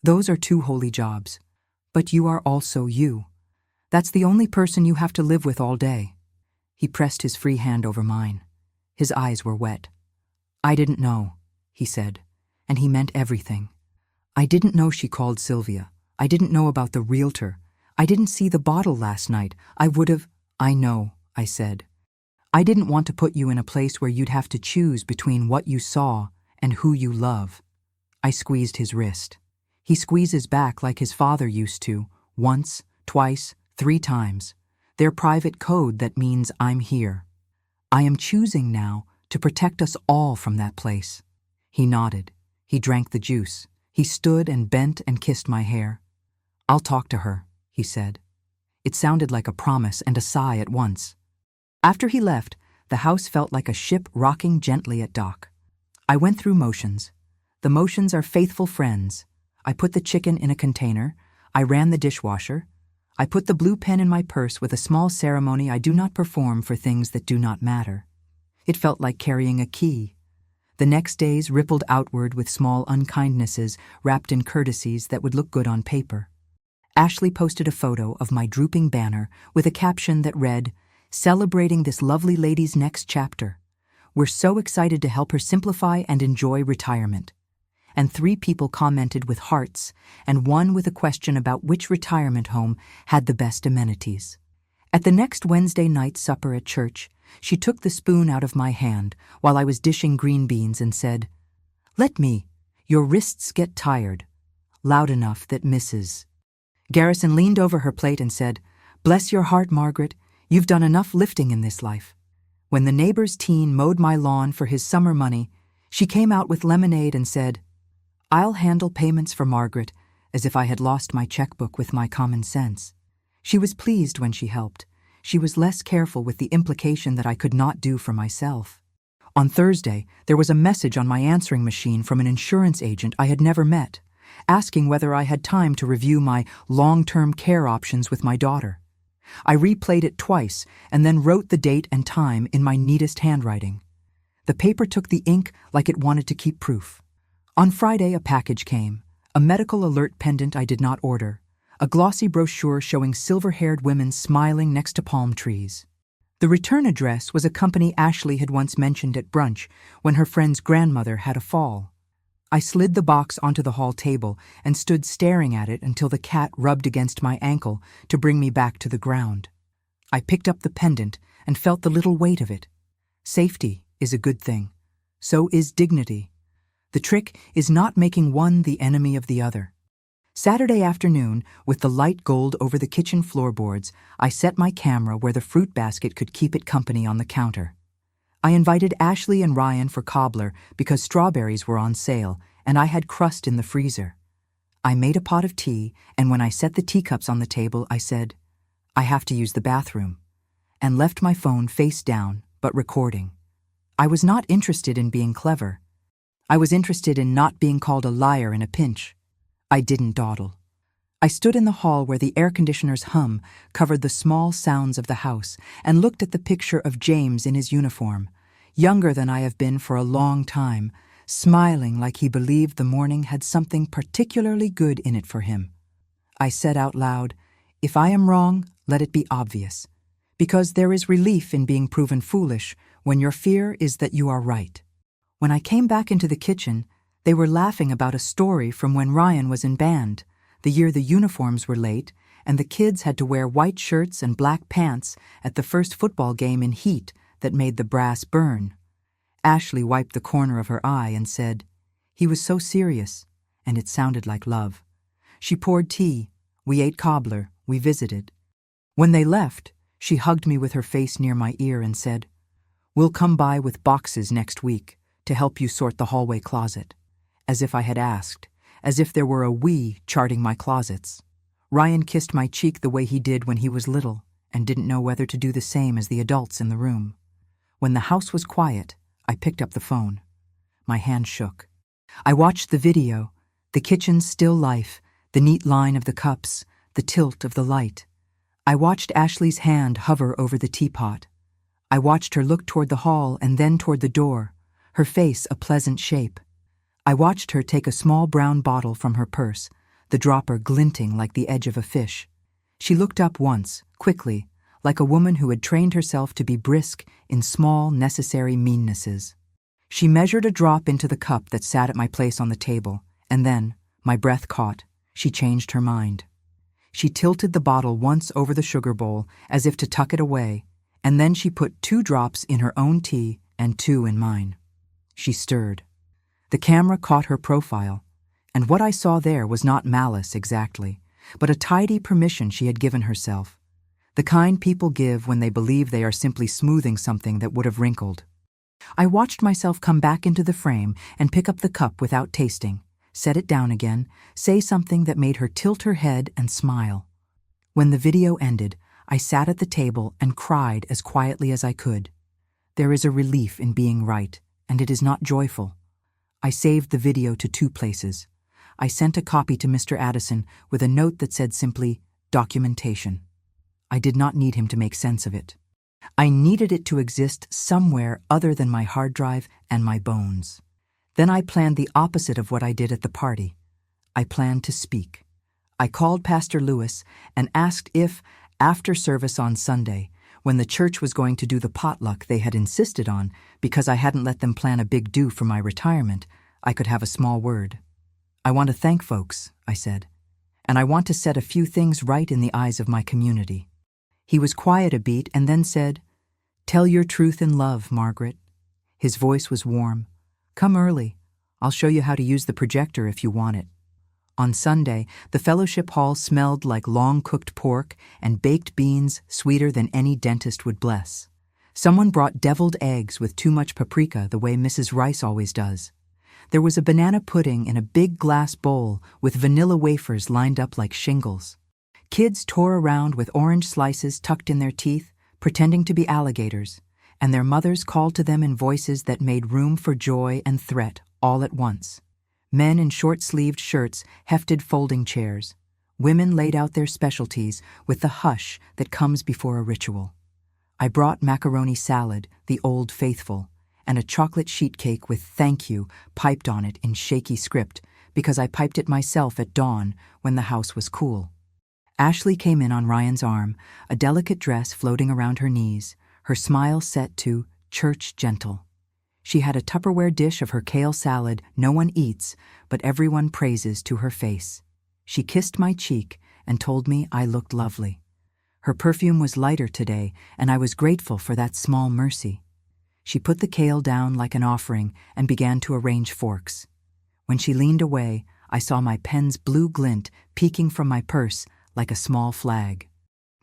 Those are two holy jobs. But you are also you. That's the only person you have to live with all day. He pressed his free hand over mine. His eyes were wet. I didn't know, he said, and he meant everything. I didn't know she called Sylvia. I didn't know about the realtor. I didn't see the bottle last night. I would have. I know, I said. I didn't want to put you in a place where you'd have to choose between what you saw and who you love. I squeezed his wrist. He squeezes back like his father used to, once, twice, 3 times. Their private code that means I'm here. I am choosing now to protect us all from that place. He nodded. He drank the juice. He stood and bent and kissed my hair. I'll talk to her, he said. It sounded like a promise and a sigh at once. After he left, the house felt like a ship rocking gently at dock. I went through motions. The motions are faithful friends. I put the chicken in a container. I ran the dishwasher. I put the blue pen in my purse with a small ceremony I do not perform for things that do not matter. It felt like carrying a key. The next days rippled outward with small unkindnesses wrapped in courtesies that would look good on paper. Ashley posted a photo of my drooping banner with a caption that read, "Celebrating this lovely lady's next chapter. We're so excited to help her simplify and enjoy retirement." And 3 people commented with hearts, and 1 with a question about which retirement home had the best amenities. At the next Wednesday night supper at church, she took the spoon out of my hand while I was dishing green beans and said, "Let me, your wrists get tired," loud enough that Mrs. Garrison leaned over her plate and said, "Bless your heart, Margaret, you've done enough lifting in this life." When the neighbor's teen mowed my lawn for his summer money, she came out with lemonade and said, "I'll handle payments for Margaret," as if I had lost my checkbook with my common sense. She was pleased when she helped. She was less careful with the implication that I could not do for myself. On Thursday, there was a message on my answering machine from an insurance agent I had never met, asking whether I had time to review my long-term care options with my daughter. I replayed it twice and then wrote the date and time in my neatest handwriting. The paper took the ink like it wanted to keep proof. On Friday, a package came, a medical alert pendant I did not order, a glossy brochure showing silver-haired women smiling next to palm trees. The return address was a company Ashley had once mentioned at brunch when her friend's grandmother had a fall. I slid the box onto the hall table and stood staring at it until the cat rubbed against my ankle to bring me back to the ground. I picked up the pendant and felt the little weight of it. Safety is a good thing. So is dignity. The trick is not making one the enemy of the other. Saturday afternoon, with the light gold over the kitchen floorboards, I set my camera where the fruit basket could keep it company on the counter. I invited Ashley and Ryan for cobbler because strawberries were on sale and I had crust in the freezer. I made a pot of tea, and when I set the teacups on the table, I said, "I have to use the bathroom," and left my phone face down, but recording. I was not interested in being clever. I was interested in not being called a liar in a pinch. I didn't dawdle. I stood in the hall where the air conditioner's hum covered the small sounds of the house and looked at the picture of James in his uniform, younger than I have been for a long time, smiling like he believed the morning had something particularly good in it for him. I said out loud, "If I am wrong, let it be obvious, because there is relief in being proven foolish when your fear is that you are right." When I came back into the kitchen, they were laughing about a story from when Ryan was in band, the year the uniforms were late and the kids had to wear white shirts and black pants at the first football game in heat that made the brass burn. Ashley wiped the corner of her eye and said, "He was so serious," and it sounded like love. She poured tea, we ate cobbler, we visited. When they left, she hugged me with her face near my ear and said, "We'll come by with boxes next week to help you sort the hallway closet," as if I had asked, as if there were a we charting my closets. Ryan kissed my cheek the way he did when he was little and didn't know whether to do the same as the adults in the room. When the house was quiet, I picked up the phone. My hand shook. I watched the video, the kitchen's still life, the neat line of the cups, the tilt of the light. I watched Ashley's hand hover over the teapot. I watched her look toward the hall and then toward the door, her face a pleasant shape. I watched her take a small brown bottle from her purse, the dropper glinting like the edge of a fish. She looked up once, quickly, like a woman who had trained herself to be brisk in small, necessary meannesses. She measured a drop into the cup that sat at my place on the table, and then, my breath caught, she changed her mind. She tilted the bottle once over the sugar bowl as if to tuck it away, and then she put 2 drops in her own tea and 2 in mine. She stirred. The camera caught her profile, and what I saw there was not malice exactly, but a tidy permission she had given herself, the kind people give when they believe they are simply smoothing something that would have wrinkled. I watched myself come back into the frame and pick up the cup without tasting, set it down again, say something that made her tilt her head and smile. When the video ended, I sat at the table and cried as quietly as I could. There is a relief in being right, and it is not joyful. I saved the video to 2 places. I sent a copy to Mr. Addison with a note that said simply, "Documentation." I did not need him to make sense of it. I needed it to exist somewhere other than my hard drive and my bones. Then I planned the opposite of what I did at the party. I planned to speak. I called Pastor Lewis and asked if, after service on Sunday, when the church was going to do the potluck they had insisted on because I hadn't let them plan a big do for my retirement, I could have a small word. "I want to thank folks," I said, "and I want to set a few things right in the eyes of my community." He was quiet a beat and then said, "Tell your truth in love, Margaret." His voice was warm. "Come early. I'll show you how to use the projector if you want it." On Sunday, the fellowship hall smelled like long-cooked pork and baked beans sweeter than any dentist would bless. Someone brought deviled eggs with too much paprika the way Mrs. Rice always does. There was a banana pudding in a big glass bowl with vanilla wafers lined up like shingles. Kids tore around with orange slices tucked in their teeth, pretending to be alligators, and their mothers called to them in voices that made room for joy and threat all at once. Men in short-sleeved shirts hefted folding chairs. Women laid out their specialties with the hush that comes before a ritual. I brought macaroni salad, the Old Faithful, and a chocolate sheet cake with "thank you" piped on it in shaky script because I piped it myself at dawn when the house was cool. Ashley came in on Ryan's arm, a delicate dress floating around her knees, her smile set to "church gentle." She had a Tupperware dish of her kale salad no one eats, but everyone praises to her face. She kissed my cheek and told me I looked lovely. Her perfume was lighter today, and I was grateful for that small mercy. She put the kale down like an offering and began to arrange forks. When she leaned away, I saw my pen's blue glint peeking from my purse like a small flag.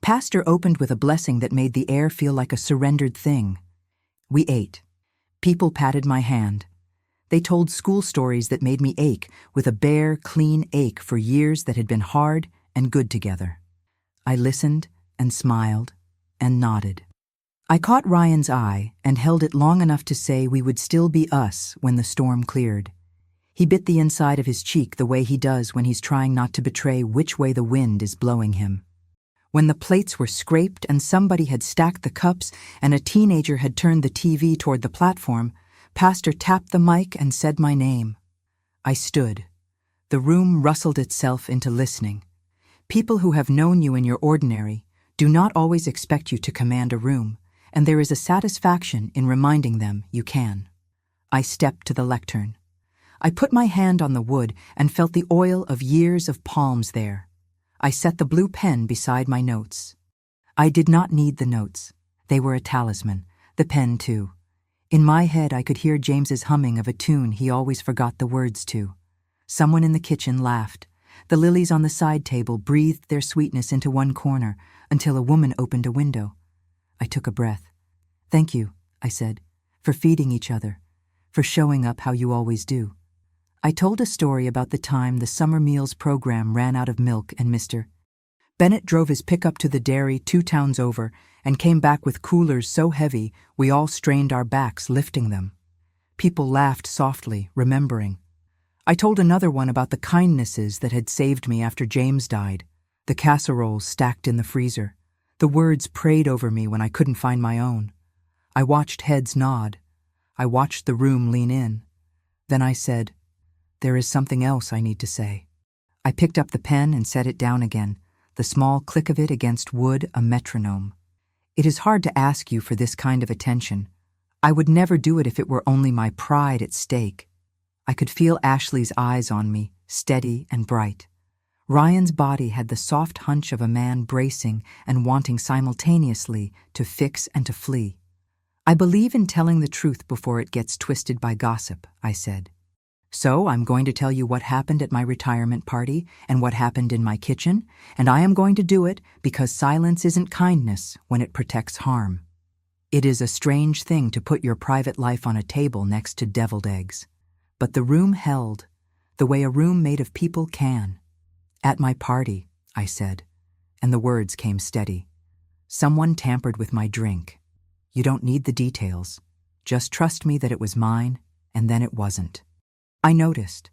Pastor opened with a blessing that made the air feel like a surrendered thing. We ate. People patted my hand. They told school stories that made me ache with a bare, clean ache for years that had been hard and good together. I listened and smiled and nodded. I caught Ryan's eye and held it long enough to say we would still be us when the storm cleared. He bit the inside of his cheek the way he does when he's trying not to betray which way the wind is blowing him. When the plates were scraped and somebody had stacked the cups and a teenager had turned the TV toward the platform, Pastor tapped the mic and said my name. I stood. The room rustled itself into listening. People who have known you in your ordinary do not always expect you to command a room, and there is a satisfaction in reminding them you can. I stepped to the lectern. I put my hand on the wood and felt the oil of years of palms there. I set the blue pen beside my notes. I did not need the notes. They were a talisman, the pen too. In my head I could hear James's humming of a tune he always forgot the words to. Someone in the kitchen laughed. The lilies on the side table breathed their sweetness into one corner until a woman opened a window. I took a breath. "Thank you," I said, "for feeding each other, for showing up how you always do." I told a story about the time the summer meals program ran out of milk and Mr. Bennett drove his pickup to the dairy 2 towns over and came back with coolers so heavy we all strained our backs lifting them. People laughed softly, remembering. I told another one about the kindnesses that had saved me after James died, the casseroles stacked in the freezer. The words prayed over me when I couldn't find my own. I watched heads nod. I watched the room lean in. Then I said, "There is something else I need to say." I picked up the pen and set it down again, the small click of it against wood a metronome. It is hard to ask you for this kind of attention. I would never do it if it were only my pride at stake. I could feel Ashley's eyes on me, steady and bright. Ryan's body had the soft hunch of a man bracing and wanting simultaneously to fix and to flee. "I believe in telling the truth before it gets twisted by gossip," I said. "So I'm going to tell you what happened at my retirement party and what happened in my kitchen, and I am going to do it because silence isn't kindness when it protects harm. It is a strange thing to put your private life on a table next to deviled eggs. But the room held, the way a room made of people can. At my party," I said, and the words came steady. "Someone tampered with my drink. You don't need the details. Just trust me that it was mine, and then it wasn't." I noticed.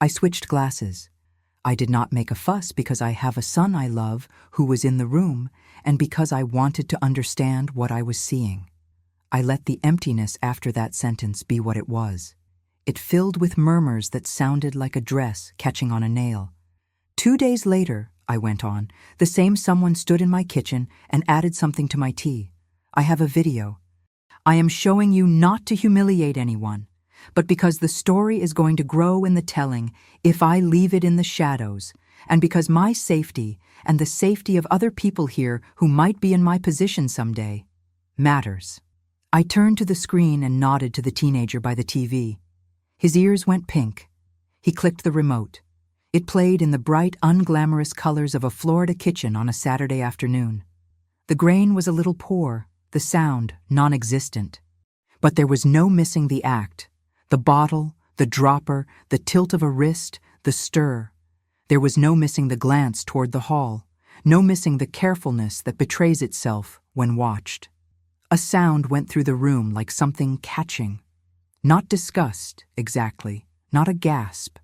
I switched glasses. I did not make a fuss because I have a son I love who was in the room and because I wanted to understand what I was seeing. I let the emptiness after that sentence be what it was. It filled with murmurs that sounded like a dress catching on a nail. 2 days later, I went on, the same someone stood in my kitchen and added something to my tea. I have a video. I am showing you not to humiliate anyone, but because the story is going to grow in the telling if I leave it in the shadows, and because my safety and the safety of other people here who might be in my position someday matters. I turned to the screen and nodded to the teenager by the TV. His ears went pink. He clicked the remote. It played in the bright, unglamorous colors of a Florida kitchen on a Saturday afternoon. The grain was a little poor, the sound non-existent. But there was no missing the act. The bottle, the dropper, the tilt of a wrist, the stir. There was no missing the glance toward the hall, no missing the carefulness that betrays itself when watched. A sound went through the room like something catching. Not disgust, exactly, not a gasp.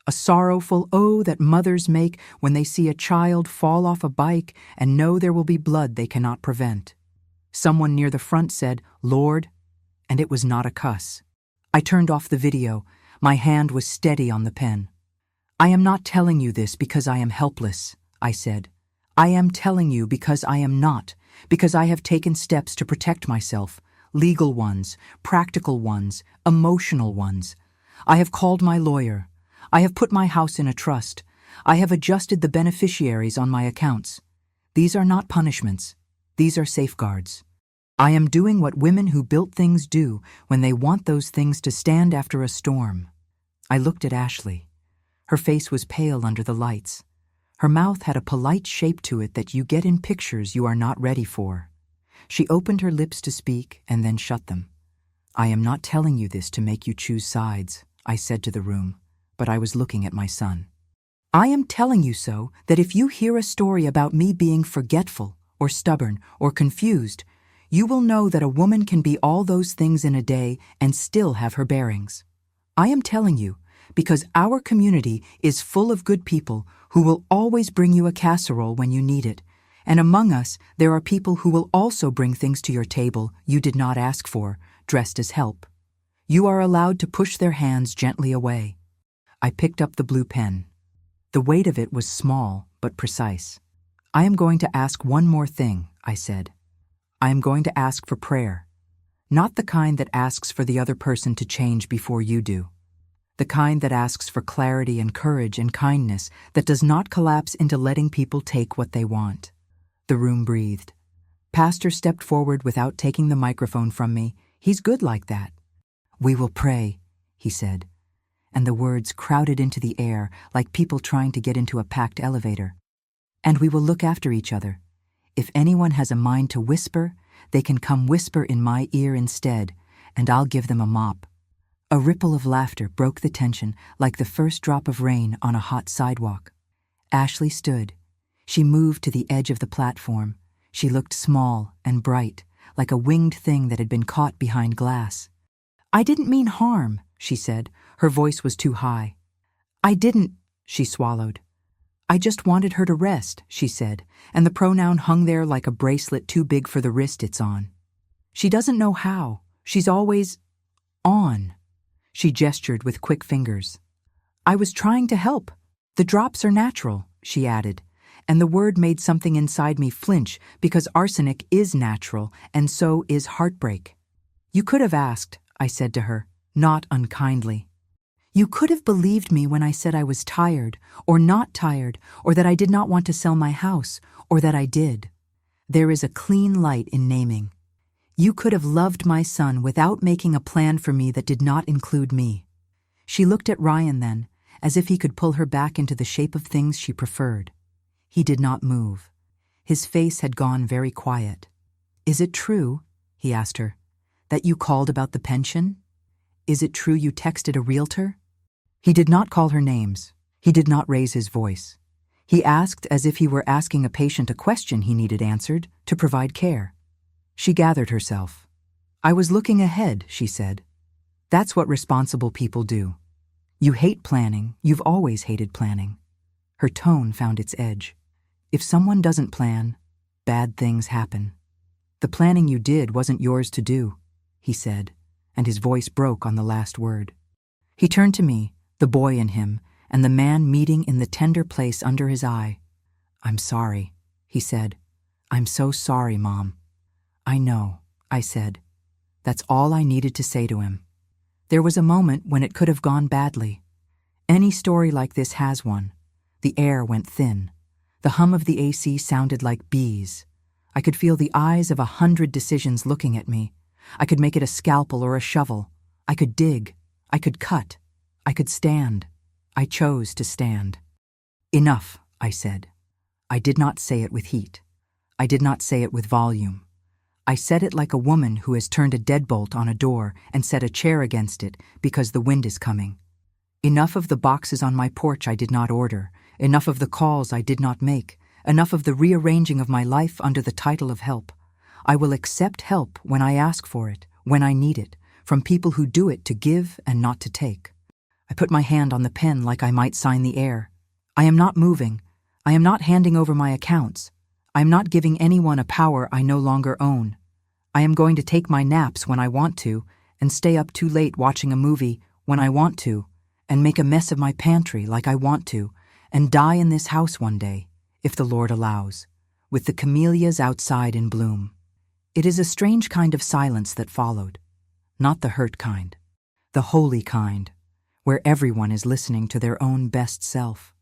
A sorrowful "oh" that mothers make when they see a child fall off a bike and know there will be blood they cannot prevent. Someone near the front said, "Lord," and it was not a cuss. I turned off the video. My hand was steady on the pen. "I am not telling you this because I am helpless," I said. "I am telling you because I am not, because I have taken steps to protect myself, legal ones, practical ones, emotional ones. I have called my lawyer. I have put my house in a trust. I have adjusted the beneficiaries on my accounts. These are not punishments. These are safeguards. I am doing what women who built things do when they want those things to stand after a storm. I looked at Ashley. Her face was pale under the lights. Her mouth had a polite shape to it that you get in pictures you are not ready for. She opened her lips to speak and then shut them. I am not telling you this to make you choose sides, I said to the room, but I was looking at my son. I am telling you so that if you hear a story about me being forgetful or stubborn or confused, you will know that a woman can be all those things in a day and still have her bearings. I am telling you because our community is full of good people who will always bring you a casserole when you need it, and among us there are people who will also bring things to your table you did not ask for, dressed as help. You are allowed to push their hands gently away. I picked up the blue pen. The weight of it was small but precise. I am going to ask one more thing, I said. I am going to ask for prayer. Not the kind that asks for the other person to change before you do. The kind that asks for clarity and courage and kindness that does not collapse into letting people take what they want. The room breathed. Pastor stepped forward without taking the microphone from me. He's good like that. We will pray, he said, and the words crowded into the air like people trying to get into a packed elevator. And we will look after each other. If anyone has a mind to whisper, they can come whisper in my ear instead, and I'll give them a mop. A ripple of laughter broke the tension like the first drop of rain on a hot sidewalk. Ashley stood. She moved to the edge of the platform. She looked small and bright, like a winged thing that had been caught behind glass. I didn't mean harm, she said. Her voice was too high. I didn't, she swallowed. I just wanted her to rest, she said, and the pronoun hung there like a bracelet too big for the wrist it's on. She doesn't know how. She's always on. She gestured with quick fingers. I was trying to help. The drops are natural, she added, and the word made something inside me flinch because arsenic is natural and so is heartbreak. You could have asked, I said to her, not unkindly. You could have believed me when I said I was tired or not tired or that I did not want to sell my house or that I did. There is a clean light in naming. You could have loved my son without making a plan for me that did not include me. She looked at Ryan then, as if he could pull her back into the shape of things she preferred. He did not move. His face had gone very quiet. Is it true, he asked her, that you called about the pension? Is it true you texted a realtor? He did not call her names. He did not raise his voice. He asked as if he were asking a patient a question he needed answered to provide care. She gathered herself. I was looking ahead, she said. That's what responsible people do. You hate planning. You've always hated planning. Her tone found its edge. If someone doesn't plan, bad things happen. The planning you did wasn't yours to do, he said, and his voice broke on the last word. He turned to me, the boy in him, and the man meeting in the tender place under his eye. I'm sorry, he said. I'm so sorry, Mom. I know, I said. That's all I needed to say to him. There was a moment when it could have gone badly. Any story like this has one. The air went thin. The hum of the AC sounded like bees. I could feel the eyes of 100 decisions looking at me. I could make it a scalpel or a shovel. I could dig. I could cut. I could stand. I chose to stand. Enough, I said. I did not say it with heat. I did not say it with volume. I said it like a woman who has turned a deadbolt on a door and set a chair against it because the wind is coming. Enough of the boxes on my porch I did not order, enough of the calls I did not make, enough of the rearranging of my life under the title of help. I will accept help when I ask for it, when I need it, from people who do it to give and not to take. I put my hand on the pen like I might sign the air. I am not moving. I am not handing over my accounts. I am not giving anyone a power I no longer own. I am going to take my naps when I want to, and stay up too late watching a movie when I want to, and make a mess of my pantry like I want to, and die in this house one day, if the Lord allows, with the camellias outside in bloom. It is a strange kind of silence that followed, not the hurt kind, the holy kind, where everyone is listening to their own best self.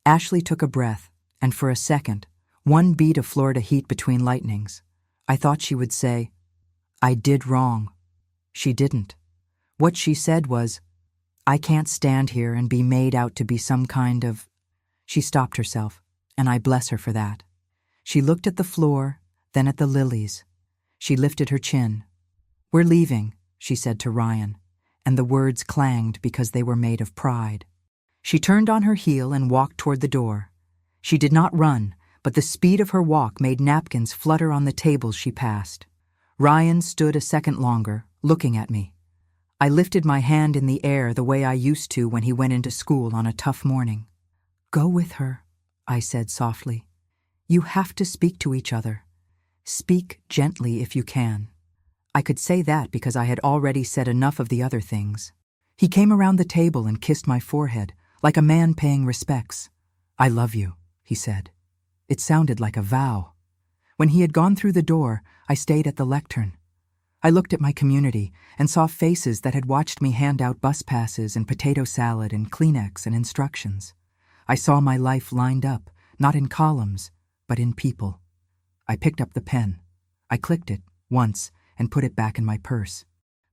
Ashley took a breath, and for a second, one beat of Florida heat between lightnings, I thought she would say, "I did wrong." She didn't. What she said was, "I can't stand here and be made out to be some kind of—" She stopped herself, and I bless her for that. She looked at the floor, then at the lilies. She lifted her chin. "We're leaving," she said to Ryan, and the words clanged because they were made of pride. She turned on her heel and walked toward the door. She did not run, but the speed of her walk made napkins flutter on the tables she passed. Ryan stood a second longer, looking at me. I lifted my hand in the air the way I used to when he went into school on a tough morning. "Go with her," I said softly. "You have to speak to each other. Speak gently if you can." I could say that because I had already said enough of the other things. He came around the table and kissed my forehead, like a man paying respects. "I love you," he said. It sounded like a vow. When he had gone through the door, I stayed at the lectern. I looked at my community and saw faces that had watched me hand out bus passes and potato salad and Kleenex and instructions. I saw my life lined up, not in columns, but in people. I picked up the pen. I clicked it, once, and put it back in my purse.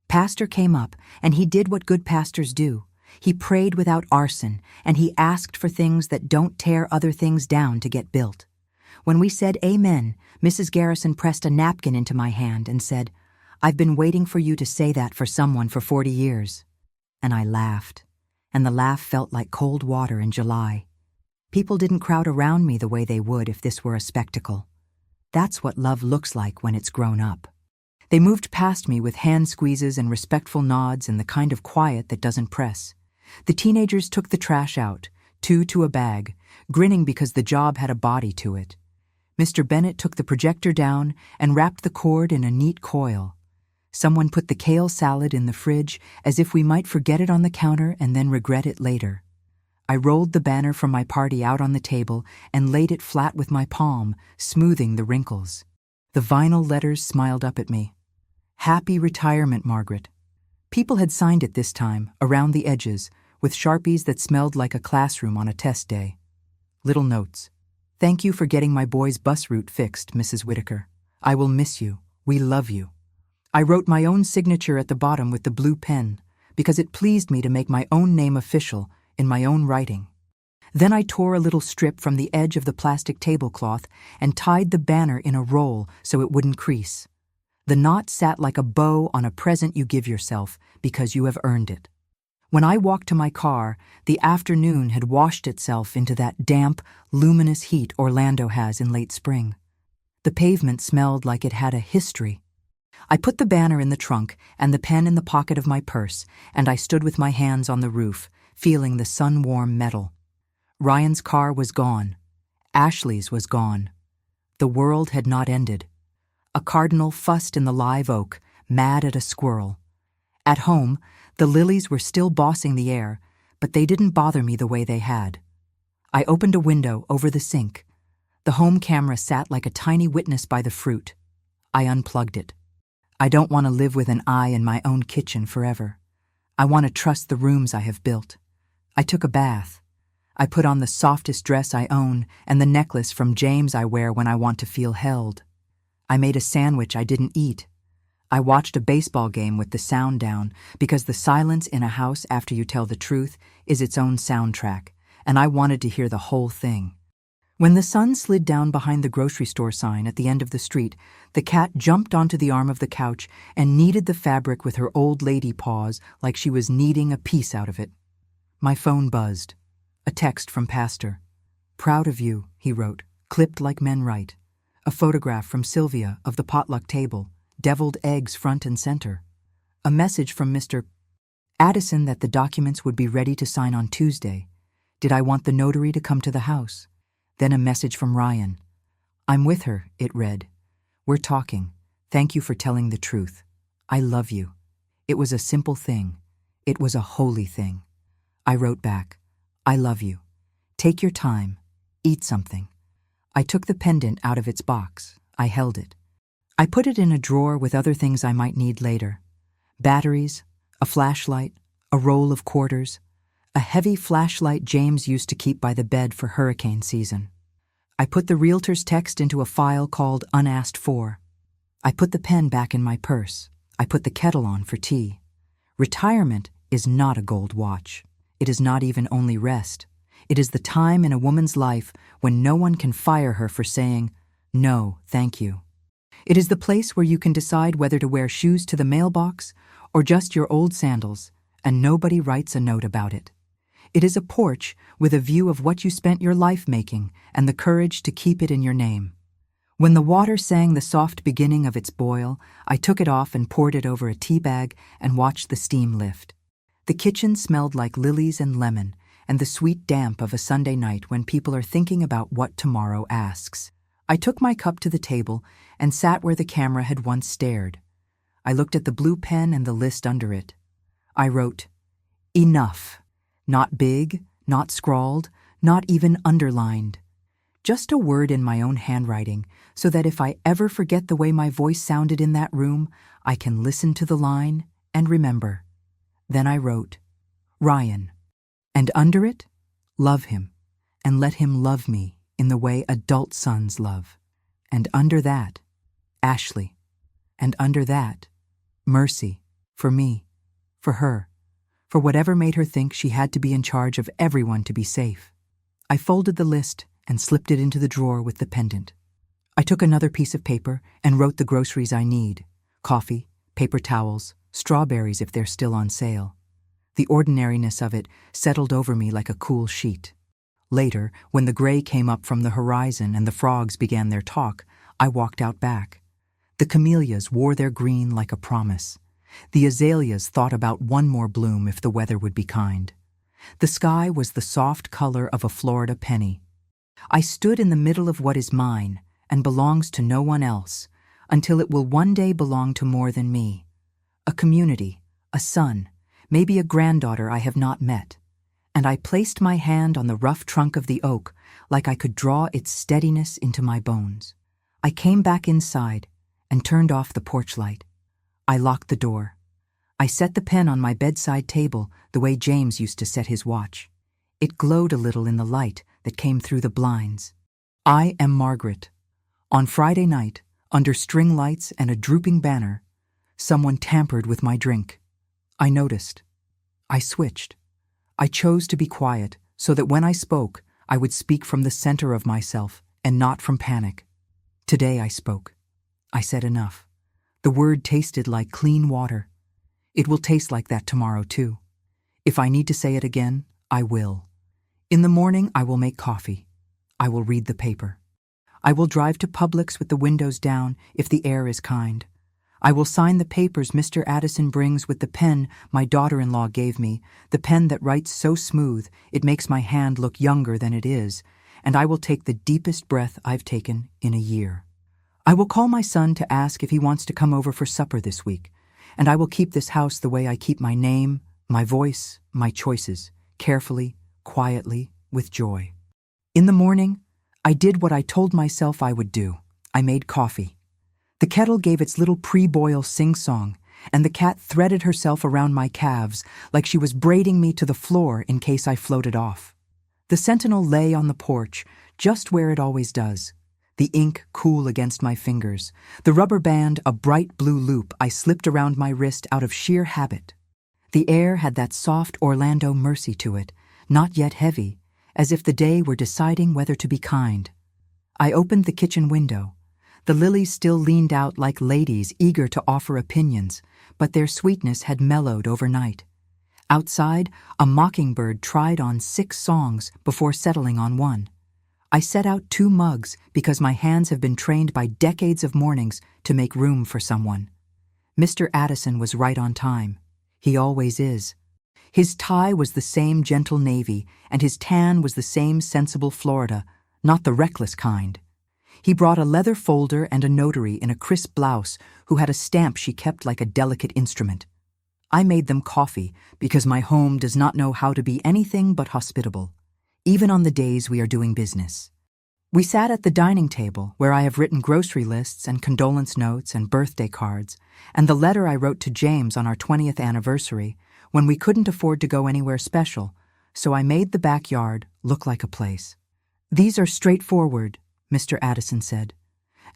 Pastor came up, and he did what good pastors do. He prayed without arson, and he asked for things that don't tear other things down to get built. When we said amen, Mrs. Garrison pressed a napkin into my hand and said, "I've been waiting for you to say that for someone for 40 years. And I laughed, and the laugh felt like cold water in July. People didn't crowd around me the way they would if this were a spectacle. That's what love looks like when it's grown up. They moved past me with hand squeezes and respectful nods and the kind of quiet that doesn't press. The teenagers took the trash out, 2 to a bag, grinning because the job had a body to it. Mr. Bennett took the projector down and wrapped the cord in a neat coil. Someone put the kale salad in the fridge as if we might forget it on the counter and then regret it later. I rolled the banner from my party out on the table and laid it flat with my palm, smoothing the wrinkles. The vinyl letters smiled up at me. "Happy retirement, Margaret." People had signed it this time, around the edges, with Sharpies that smelled like a classroom on a test day. Little notes. "Thank you for getting my boy's bus route fixed, Mrs. Whitaker. I will miss you. We love you." I wrote my own signature at the bottom with the blue pen, because it pleased me to make my own name official in my own writing. Then I tore a little strip from the edge of the plastic tablecloth and tied the banner in a roll so it wouldn't crease. The knot sat like a bow on a present you give yourself because you have earned it. When I walked to my car, the afternoon had washed itself into that damp, luminous heat Orlando has in late spring. The pavement smelled like it had a history. I put the banner in the trunk and the pen in the pocket of my purse, and I stood with my hands on the roof, feeling the sun-warm metal. Ryan's car was gone. Ashley's was gone. The world had not ended. A cardinal fussed in the live oak, mad at a squirrel. At home, the lilies were still bossing the air, but they didn't bother me the way they had. I opened a window over the sink. The home camera sat like a tiny witness by the fruit. I unplugged it. I don't want to live with an eye in my own kitchen forever. I want to trust the rooms I have built. I took a bath. I put on the softest dress I own and the necklace from James I wear when I want to feel held. I made a sandwich I didn't eat. I watched a baseball game with the sound down because the silence in a house after you tell the truth is its own soundtrack, and I wanted to hear the whole thing. When the sun slid down behind the grocery store sign at the end of the street, the cat jumped onto the arm of the couch and kneaded the fabric with her old lady paws like she was kneading a piece out of it. My phone buzzed. A text from Pastor. "Proud of you," he wrote, clipped like men write. A photograph from Sylvia of the potluck table, deviled eggs front and center. A message from Mr. Addison that the documents would be ready to sign on Tuesday. Did I want the notary to come to the house? Then a message from Ryan. "I'm with her," it read. "We're talking. Thank you for telling the truth. I love you." It was a simple thing. It was a holy thing. I wrote back, "I love you. Take your time. Eat something." I took the pendant out of its box. I held it. I put it in a drawer with other things I might need later. Batteries, a flashlight, a roll of quarters, a heavy flashlight James used to keep by the bed for hurricane season. I put the realtor's text into a file called Unasked For. I put the pen back in my purse. I put the kettle on for tea. Retirement is not a gold watch. It is not even only rest. It is the time in a woman's life when no one can fire her for saying, "No, thank you." It is the place where you can decide whether to wear shoes to the mailbox or just your old sandals, and nobody writes a note about it. It is a porch with a view of what you spent your life making and the courage to keep it in your name. When the water sang the soft beginning of its boil, I took it off and poured it over a tea bag and watched the steam lift. The kitchen smelled like lilies and lemon and the sweet damp of a Sunday night when people are thinking about what tomorrow asks. I took my cup to the table and sat where the camera had once stared. I looked at the blue pen and the list under it. I wrote, "Enough." Not big, not scrawled, not even underlined. Just a word in my own handwriting, so that if I ever forget the way my voice sounded in that room, I can listen to the line and remember. Then I wrote, "Ryan." And under it, "Love him, and let him love me in the way adult sons love." And under that, "Ashley." And under that, "Mercy, for me, for her, for whatever made her think she had to be in charge of everyone to be safe." I folded the list and slipped it into the drawer with the pendant. I took another piece of paper and wrote the groceries I need: coffee, paper towels, strawberries if they're still on sale. The ordinariness of it settled over me like a cool sheet. Later, when the gray came up from the horizon and the frogs began their talk, I walked out back. The camellias wore their green like a promise. The azaleas thought about one more bloom if the weather would be kind. The sky was the soft color of a Florida penny. I stood in the middle of what is mine and belongs to no one else, until it will one day belong to more than me. A community, a son, maybe a granddaughter I have not met. And I placed my hand on the rough trunk of the oak like I could draw its steadiness into my bones. I came back inside and turned off the porch light. I locked the door. I set the pen on my bedside table the way James used to set his watch. It glowed a little in the light that came through the blinds. I am Margaret. On Friday night, under string lights and a drooping banner, someone tampered with my drink. I noticed. I switched. I chose to be quiet so that when I spoke, I would speak from the center of myself and not from panic. Today I spoke. I said enough. The word tasted like clean water. It will taste like that tomorrow too. If I need to say it again, I will. In the morning, I will make coffee. I will read the paper. I will drive to Publix with the windows down if the air is kind. I will sign the papers Mr. Addison brings with the pen my daughter-in-law gave me, the pen that writes so smooth it makes my hand look younger than it is, and I will take the deepest breath I've taken in a year. I will call my son to ask if he wants to come over for supper this week, and I will keep this house the way I keep my name, my voice, my choices, carefully, quietly, with joy. In the morning, I did what I told myself I would do. I made coffee. The kettle gave its little pre-boil sing-song, and the cat threaded herself around my calves like she was braiding me to the floor in case I floated off. The Sentinel lay on the porch, just where it always does, the ink cool against my fingers, the rubber band a bright blue loop I slipped around my wrist out of sheer habit. The air had that soft Orlando mercy to it, not yet heavy, as if the day were deciding whether to be kind. I opened the kitchen window. The lilies still leaned out like ladies eager to offer opinions, but their sweetness had mellowed overnight. Outside, a mockingbird tried on 6 songs before settling on one. I set out 2 mugs because my hands have been trained by decades of mornings to make room for someone. Mr. Addison was right on time. He always is. His tie was the same gentle navy, and his tan was the same sensible Florida, not the reckless kind. He brought a leather folder and a notary in a crisp blouse who had a stamp she kept like a delicate instrument. I made them coffee because my home does not know how to be anything but hospitable, even on the days we are doing business. We sat at the dining table, where I have written grocery lists and condolence notes and birthday cards, and the letter I wrote to James on our 20th anniversary, when we couldn't afford to go anywhere special, so I made the backyard look like a place. "These are straightforward," Mr. Addison said,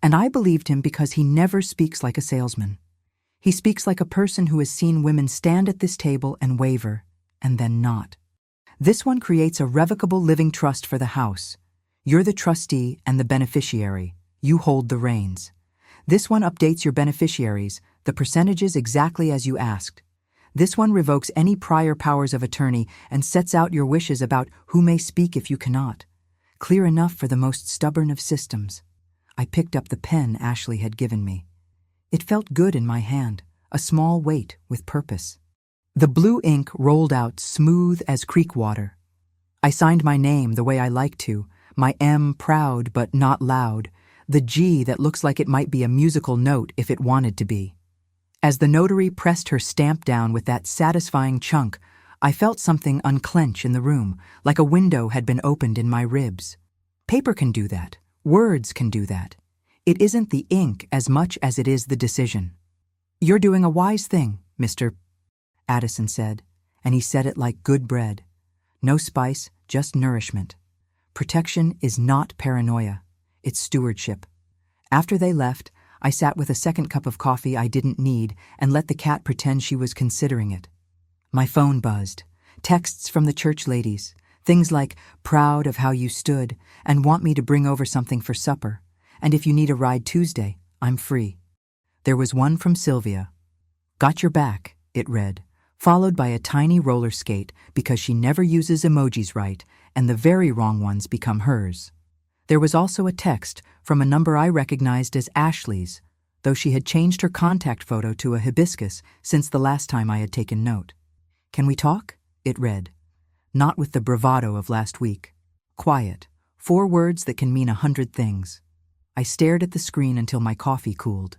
and I believed him because he never speaks like a salesman. He speaks like a person who has seen women stand at this table and waver, and then not. "This one creates a revocable living trust for the house. You're the trustee and the beneficiary. You hold the reins. This one updates your beneficiaries, the percentages exactly as you asked. This one revokes any prior powers of attorney and sets out your wishes about who may speak if you cannot. Clear enough for the most stubborn of systems." I picked up the pen Ashley had given me. It felt good in my hand, a small weight with purpose. The blue ink rolled out smooth as creek water. I signed my name the way I like to, my M proud but not loud, the G that looks like it might be a musical note if it wanted to be. As the notary pressed her stamp down with that satisfying chunk, I felt something unclench in the room, like a window had been opened in my ribs. Paper can do that. Words can do that. It isn't the ink as much as it is the decision. "You're doing a wise thing, Mr. Addison said, and he said it like good bread. No spice, just nourishment. Protection is not paranoia. It's stewardship. After they left, I sat with a second cup of coffee I didn't need and let the cat pretend she was considering it. My phone buzzed. Texts from the church ladies. Things like, "Proud of how you stood," and "Want me to bring over something for supper," and "If you need a ride Tuesday, I'm free." There was one from Sylvia. "Got your back," it read, followed by a tiny roller skate because she never uses emojis right, and the very wrong ones become hers. There was also a text from a number I recognized as Ashley's, though she had changed her contact photo to a hibiscus since the last time I had taken note. "Can we talk?" it read. Not with the bravado of last week. Quiet. 4 words that can mean 100 things. I stared at the screen until my coffee cooled.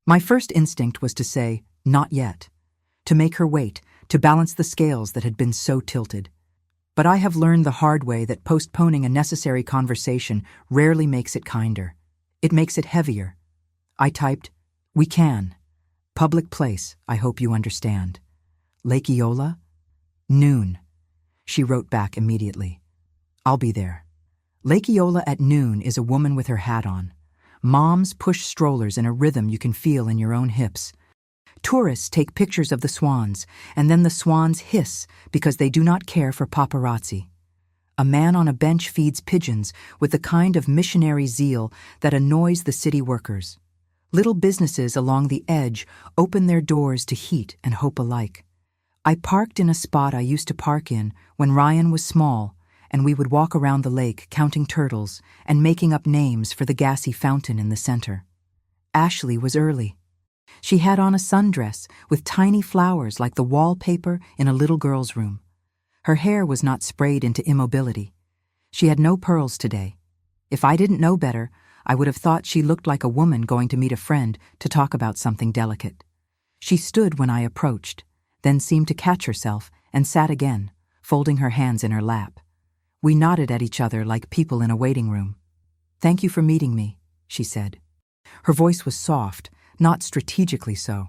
My first instinct was to say, "Not yet," to make her wait, to balance the scales that had been so tilted. But I have learned the hard way that postponing a necessary conversation rarely makes it kinder. It makes it heavier. I typed, "We can. Public place, I hope you understand. Lake Eola? Noon." She wrote back immediately. "I'll be there." Lake Eola at noon is a woman with her hat on. Moms push strollers in a rhythm you can feel in your own hips. Tourists take pictures of the swans, and then the swans hiss because they do not care for paparazzi. A man on a bench feeds pigeons with the kind of missionary zeal that annoys the city workers. Little businesses along the edge open their doors to heat and hope alike. I parked in a spot I used to park in when Ryan was small, and we would walk around the lake counting turtles and making up names for the gassy fountain in the center. Ashley was early. She had on a sundress with tiny flowers like the wallpaper in a little girl's room. Her hair was not sprayed into immobility. She had no pearls today. If I didn't know better, I would have thought she looked like a woman going to meet a friend to talk about something delicate. She stood when I approached, then seemed to catch herself and sat again, folding her hands in her lap. We nodded at each other like people in a waiting room. "Thank you for meeting me," she said. Her voice was soft, not strategically so,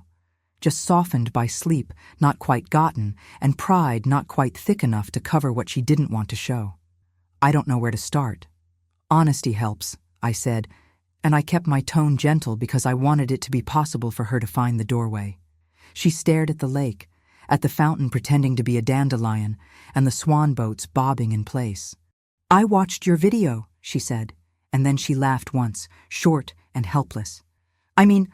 just softened by sleep not quite gotten and pride not quite thick enough to cover what she didn't want to show. I don't know where to start. "Honesty helps," I said, and I kept my tone gentle because I wanted it to be possible for her to find the doorway. She stared at the lake, at the fountain pretending to be a dandelion, and the swan boats bobbing in place. "I watched your video," she said, and then she laughed once, short and helpless. "I mean,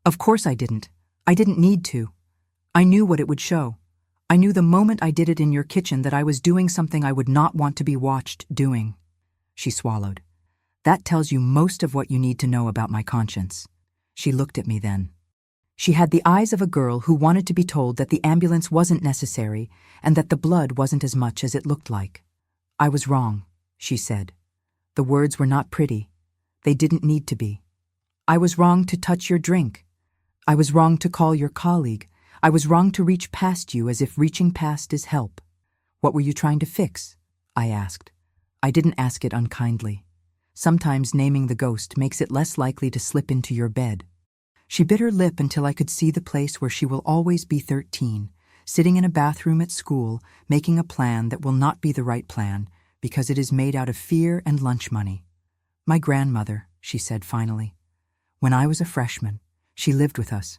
of course I didn't. I didn't need to. I knew what it would show. I knew the moment I did it in your kitchen that I was doing something I would not want to be watched doing." She swallowed. "That tells you most of what you need to know about my conscience." She looked at me then. She had the eyes of a girl who wanted to be told that the ambulance wasn't necessary and that the blood wasn't as much as it looked like. "I was wrong," she said. The words were not pretty. They didn't need to be. "I was wrong to touch your drink. I was wrong to call your colleague. I was wrong to reach past you as if reaching past is help." "What were you trying to fix?" I asked. I didn't ask it unkindly. Sometimes naming the ghost makes it less likely to slip into your bed. She bit her lip until I could see the place where she will always be 13, sitting in a bathroom at school, making a plan that will not be the right plan because it is made out of fear and lunch money. My grandmother, she said finally. When I was a freshman, she lived with us.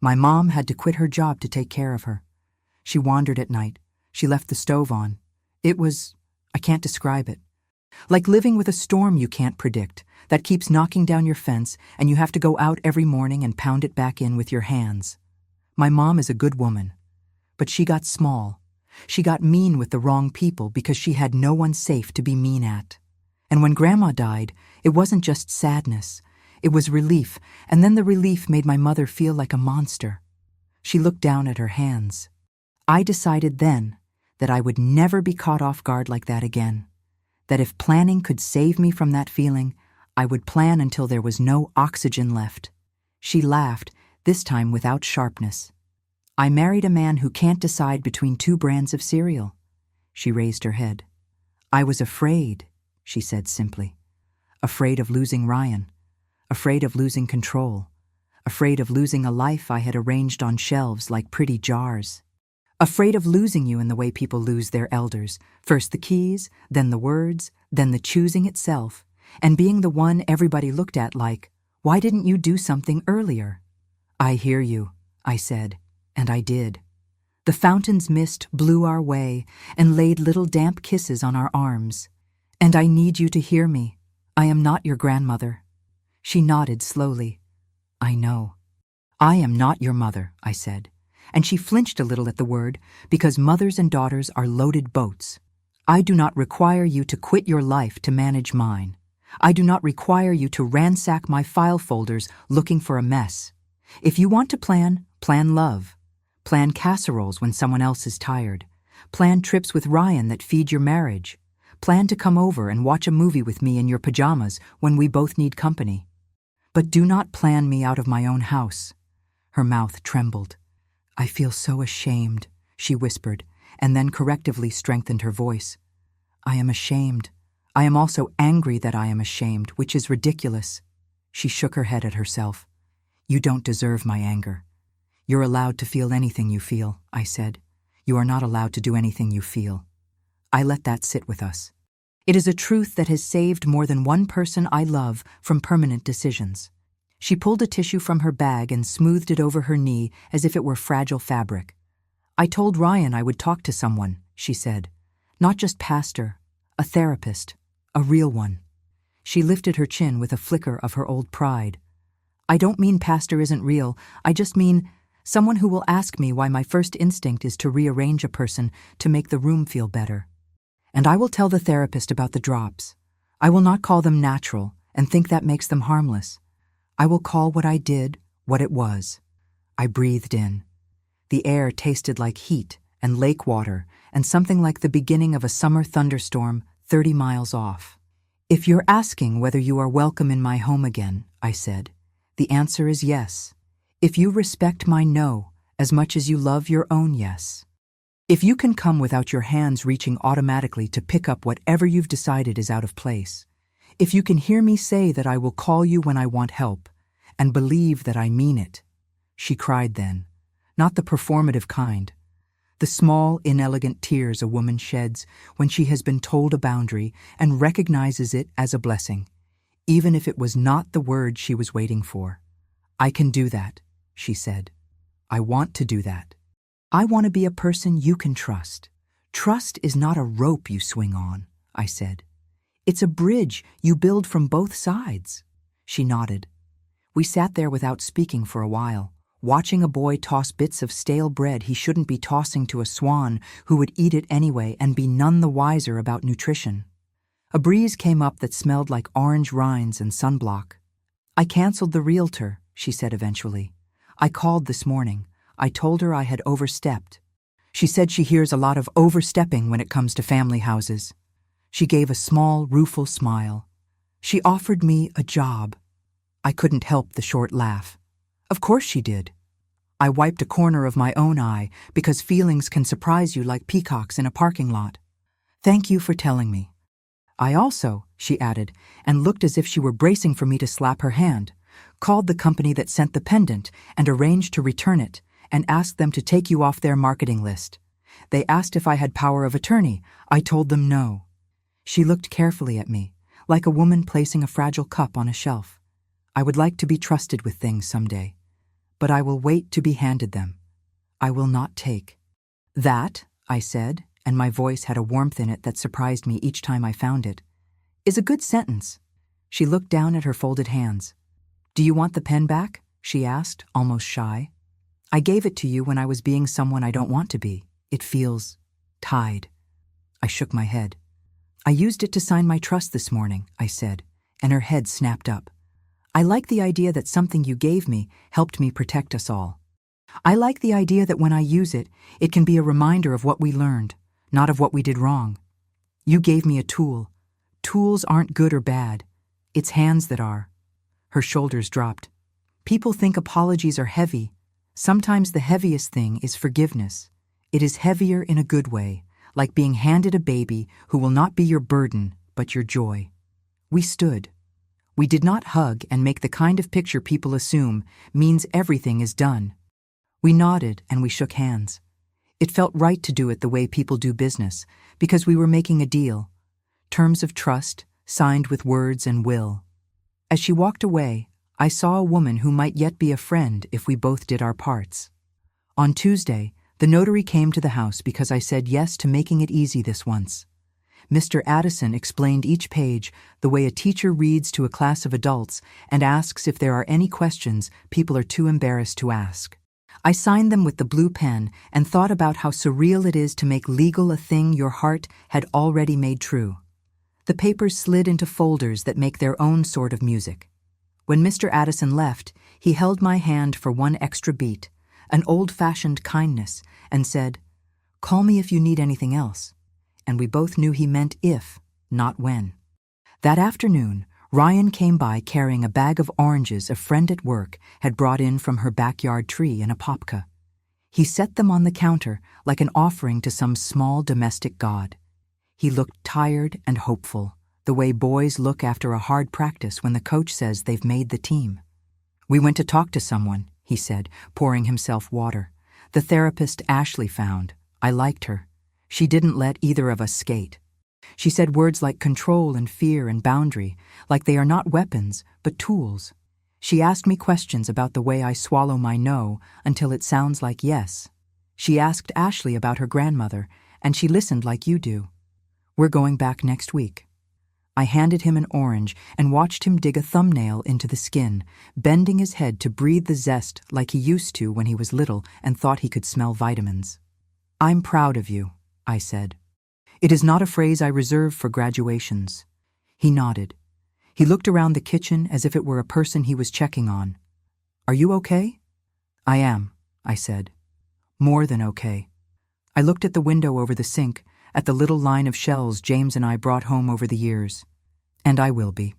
My mom had to quit her job to take care of her. She wandered at night. She left the stove on. I can't describe it. Like living with a storm you can't predict, that keeps knocking down your fence and you have to go out every morning and pound it back in with your hands. My mom is a good woman, but she got small. She got mean with the wrong people because she had no one safe to be mean at. And when Grandma died, it wasn't just sadness. It was relief, and then the relief made my mother feel like a monster. She looked down at her hands. I decided then that I would never be caught off guard like that again. That if planning could save me from that feeling, I would plan until there was no oxygen left. She laughed, this time without sharpness. I married a man who can't decide between two brands of cereal. She raised her head. I was afraid, she said simply. Afraid of losing Ryan. Afraid of losing control. Afraid of losing a life I had arranged on shelves like pretty jars. Afraid of losing you in the way people lose their elders, first the keys, then the words, then the choosing itself, and being the one everybody looked at like, why didn't you do something earlier? I hear you, I said, and I did. The fountain's mist blew our way and laid little damp kisses on our arms. And I need you to hear me. I am not your grandmother. She nodded slowly. I know. I am not your mother, I said. And she flinched a little at the word, because mothers and daughters are loaded boats. I do not require you to quit your life to manage mine. I do not require you to ransack my file folders looking for a mess. If you want to plan, plan love. Plan casseroles when someone else is tired. Plan trips with Ryan that feed your marriage. Plan to come over and watch a movie with me in your pajamas when we both need company. But do not plan me out of my own house. Her mouth trembled. I feel so ashamed, she whispered, and then correctively strengthened her voice. I am ashamed. I am also angry that I am ashamed, which is ridiculous. She shook her head at herself. You don't deserve my anger. You're allowed to feel anything you feel, I said. You are not allowed to do anything you feel. I let that sit with us. It is a truth that has saved more than one person I love from permanent decisions. She pulled a tissue from her bag and smoothed it over her knee as if it were fragile fabric. I told Ryan I would talk to someone, she said. Not just pastor, a therapist, a real one. She lifted her chin with a flicker of her old pride. I don't mean pastor isn't real, I just mean someone who will ask me why my first instinct is to rearrange a person to make the room feel better. And I will tell the therapist about the drops. I will not call them natural and think that makes them harmless. I will call what I did what it was. I breathed in. The air tasted like heat and lake water and something like the beginning of a summer thunderstorm 30 miles off. If you're asking whether you are welcome in my home again, I said, the answer is yes. If you respect my no as much as you love your own yes. If you can come without your hands reaching automatically to pick up whatever you've decided is out of place. If you can hear me say that I will call you when I want help, and believe that I mean it. She cried then, not the performative kind. The small, inelegant tears a woman sheds when she has been told a boundary and recognizes it as a blessing, even if it was not the word she was waiting for. I can do that, she said. I want to do that. I want to be a person you can trust. Trust is not a rope you swing on, I said. It's a bridge you build from both sides. She nodded. We sat there without speaking for a while, watching a boy toss bits of stale bread he shouldn't be tossing to a swan who would eat it anyway and be none the wiser about nutrition. A breeze came up that smelled like orange rinds and sunblock. I canceled the realtor, she said eventually. I called this morning. I told her I had overstepped. She said she hears a lot of overstepping when it comes to family houses. She gave a small, rueful smile. She offered me a job. I couldn't help the short laugh. Of course she did. I wiped a corner of my own eye because feelings can surprise you like peacocks in a parking lot. Thank you for telling me. I also, she added, and looked as if she were bracing for me to slap her hand, called the company that sent the pendant and arranged to return it, and asked them to take you off their marketing list. They asked if I had power of attorney. I told them no. She looked carefully at me, like a woman placing a fragile cup on a shelf. I would like to be trusted with things someday, but I will wait to be handed them. I will not take. That, I said, and my voice had a warmth in it that surprised me each time I found it, is a good sentence. She looked down at her folded hands. Do you want the pen back? She asked, almost shy. I gave it to you when I was being someone I don't want to be. It feels tied. I shook my head. I used it to sign my trust this morning, I said, and her head snapped up. I like the idea that something you gave me helped me protect us all. I like the idea that when I use it, it can be a reminder of what we learned, not of what we did wrong. You gave me a tool. Tools aren't good or bad. It's hands that are. Her shoulders dropped. People think apologies are heavy. Sometimes the heaviest thing is forgiveness. It is heavier in a good way, like being handed a baby who will not be your burden, but your joy. We stood. We did not hug and make the kind of picture people assume means everything is done. We nodded and we shook hands. It felt right to do it the way people do business, because we were making a deal. Terms of trust, signed with words and will. As she walked away, I saw a woman who might yet be a friend if we both did our parts. On Tuesday, the notary came to the house because I said yes to making it easy this once. Mr. Addison explained each page the way a teacher reads to a class of adults and asks if there are any questions people are too embarrassed to ask. I signed them with the blue pen and thought about how surreal it is to make legal a thing your heart had already made true. The papers slid into folders that make their own sort of music. When Mr. Addison left, he held my hand for one extra beat, an old-fashioned kindness, and said, "Call me if you need anything else." And we both knew he meant if, not when. That afternoon, Ryan came by carrying a bag of oranges a friend at work had brought in from her backyard tree in a popka. He set them on the counter like an offering to some small domestic god. He looked tired and hopeful, the way boys look after a hard practice when the coach says they've made the team. "We went to talk to someone," he said, pouring himself water. "The therapist Ashley found. I liked her. She didn't let either of us skate. She said words like control and fear and boundary, like they are not weapons, but tools. She asked me questions about the way I swallow my no until it sounds like yes. She asked Ashley about her grandmother, and she listened like you do. We're going back next week." I handed him an orange and watched him dig a thumbnail into the skin, bending his head to breathe the zest like he used to when he was little and thought he could smell vitamins. "I'm proud of you," I said. "It is not a phrase I reserve for graduations." He nodded. He looked around the kitchen as if it were a person he was checking on. "Are you okay?" "I am," I said. "More than okay." I looked at the window over the sink, at the little line of shells James and I brought home over the years. And I will be.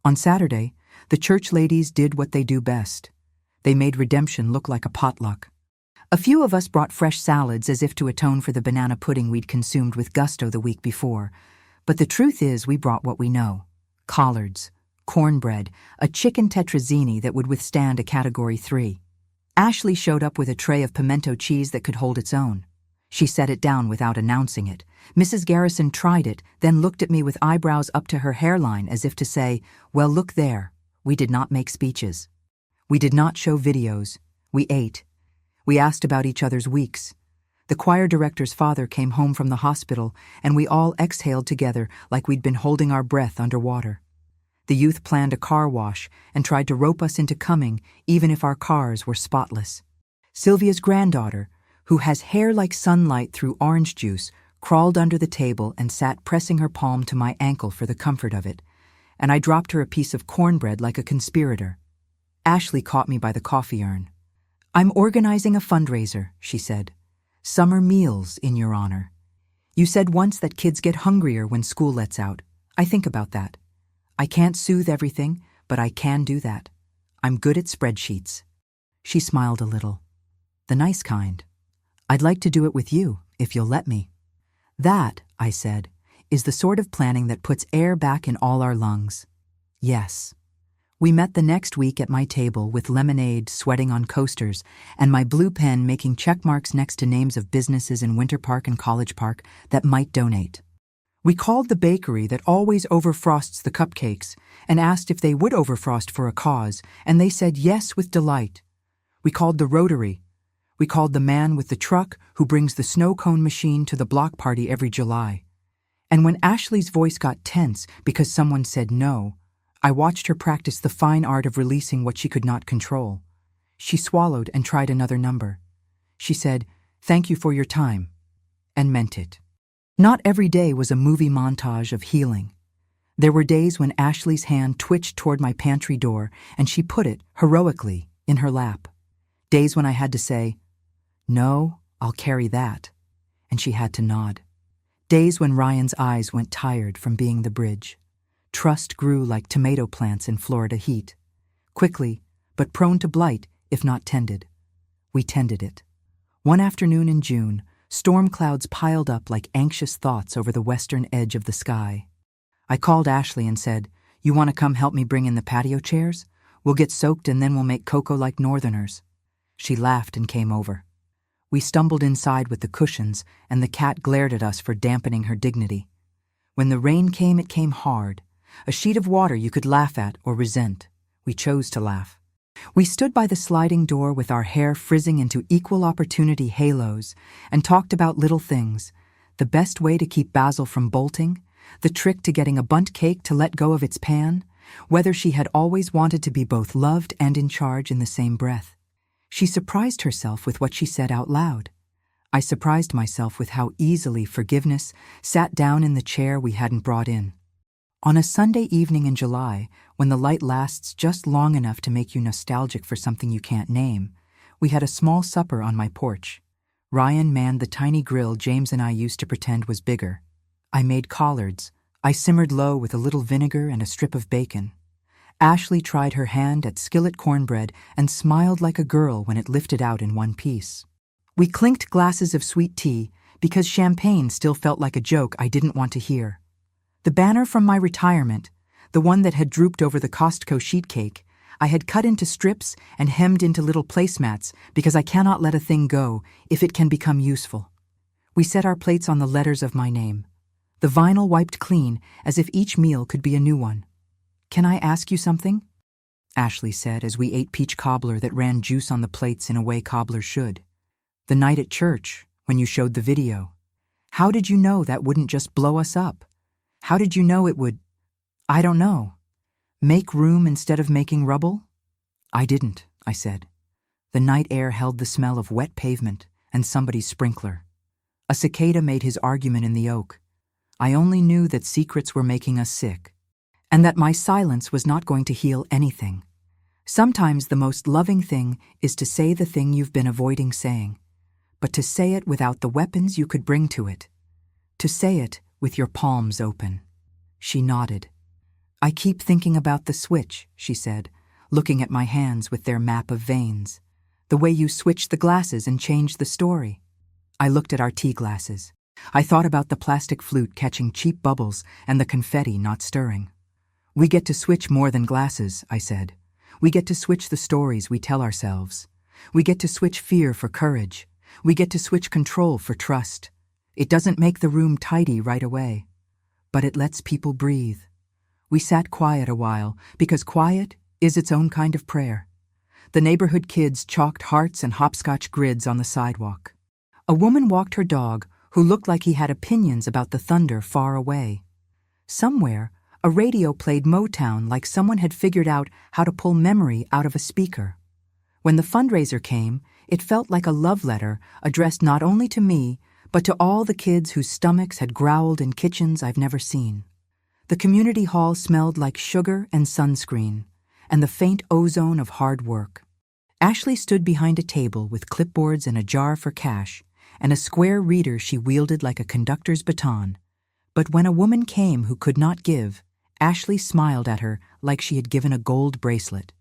On Saturday, the church ladies did what they do best. They made redemption look like a potluck. A few of us brought fresh salads as if to atone for the banana pudding we'd consumed with gusto the week before. But the truth is we brought what we know. Collards, cornbread, a chicken tetrazzini that would withstand a Category 3. Ashley showed up with a tray of pimento cheese that could hold its own. She set it down without announcing it. Mrs. Garrison tried it, then looked at me with eyebrows up to her hairline as if to say, "Well, look there." We did not make speeches. We did not show videos. We ate. We asked about each other's weeks. The choir director's father came home from the hospital, and we all exhaled together like we'd been holding our breath underwater. The youth planned a car wash and tried to rope us into coming, even if our cars were spotless. Sylvia's granddaughter, who has hair like sunlight through orange juice, crawled under the table and sat pressing her palm to my ankle for the comfort of it, and I dropped her a piece of cornbread like a conspirator. Ashley caught me by the coffee urn. "I'm organizing a fundraiser," she said. "Summer meals in your honor. You said once that kids get hungrier when school lets out. I think about that. I can't soothe everything, but I can do that. I'm good at spreadsheets." She smiled a little. "The nice kind. I'd like to do it with you, if you'll let me." "That," I said, is the sort of planning that puts air back in all our lungs. Yes. We met the next week at my table with lemonade sweating on coasters and my blue pen making check marks next to names of businesses in Winter Park and College Park that might donate. We called the bakery that always overfrosts the cupcakes and asked if they would overfrost for a cause, and they said yes with delight. We called the Rotary. We called the man with the truck who brings the snow cone machine to the block party every July. And when Ashley's voice got tense because someone said no, I watched her practice the fine art of releasing what she could not control. She swallowed and tried another number. She said, "Thank you for your time," and meant it. Not every day was a movie montage of healing. There were days when Ashley's hand twitched toward my pantry door and she put it, heroically, in her lap. Days when I had to say, "No, I'll carry that," and she had to nod. Days when Ryan's eyes went tired from being the bridge. Trust grew like tomato plants in Florida heat. Quickly, but prone to blight if not tended. We tended it. One afternoon in June, storm clouds piled up like anxious thoughts over the western edge of the sky. I called Ashley and said, "You want to come help me bring in the patio chairs? We'll get soaked and then we'll make cocoa like northerners." She laughed and came over. We stumbled inside with the cushions, and the cat glared at us for dampening her dignity. When the rain came, it came hard. A sheet of water you could laugh at or resent. We chose to laugh. We stood by the sliding door with our hair frizzing into equal opportunity halos and talked about little things, the best way to keep Basil from bolting, the trick to getting a bundt cake to let go of its pan, whether she had always wanted to be both loved and in charge in the same breath. She surprised herself with what she said out loud. I surprised myself with how easily forgiveness sat down in the chair we hadn't brought in. On a Sunday evening in July, when the light lasts just long enough to make you nostalgic for something you can't name, we had a small supper on my porch. Ryan manned the tiny grill James and I used to pretend was bigger. I made collards. I simmered low with a little vinegar and a strip of bacon. Ashley tried her hand at skillet cornbread and smiled like a girl when it lifted out in one piece. We clinked glasses of sweet tea because champagne still felt like a joke I didn't want to hear. The banner from my retirement, the one that had drooped over the Costco sheet cake, I had cut into strips and hemmed into little placemats because I cannot let a thing go if it can become useful. We set our plates on the letters of my name. The vinyl wiped clean as if each meal could be a new one. "Can I ask you something?" Ashley said as we ate peach cobbler that ran juice on the plates in a way cobblers should. "The night at church, when you showed the video. How did you know that wouldn't just blow us up? How did you know it would, I don't know, make room instead of making rubble?" "I didn't," I said. The night air held the smell of wet pavement and somebody's sprinkler. A cicada made his argument in the oak. I only knew that secrets were making us sick, and that my silence was not going to heal anything. Sometimes the most loving thing is to say the thing you've been avoiding saying, but to say it without the weapons you could bring to it. To say it with your palms open. She nodded. "I keep thinking about the switch," she said, looking at my hands with their map of veins. "The way you switched the glasses and changed the story." I looked at our tea glasses. I thought about the plastic flute catching cheap bubbles and the confetti not stirring. "We get to switch more than glasses," I said. "We get to switch the stories we tell ourselves. We get to switch fear for courage. We get to switch control for trust. It doesn't make the room tidy right away, but it lets people breathe." We sat quiet a while, because quiet is its own kind of prayer. The neighborhood kids chalked hearts and hopscotch grids on the sidewalk. A woman walked her dog who looked like he had opinions about the thunder far away. Somewhere, a radio played Motown like someone had figured out how to pull memory out of a speaker. When the fundraiser came, it felt like a love letter addressed not only to me, but to all the kids whose stomachs had growled in kitchens I've never seen. The community hall smelled like sugar and sunscreen, and the faint ozone of hard work. Ashley stood behind a table with clipboards and a jar for cash, and a square reader she wielded like a conductor's baton. But when a woman came who could not give, Ashley smiled at her like she had given a gold bracelet.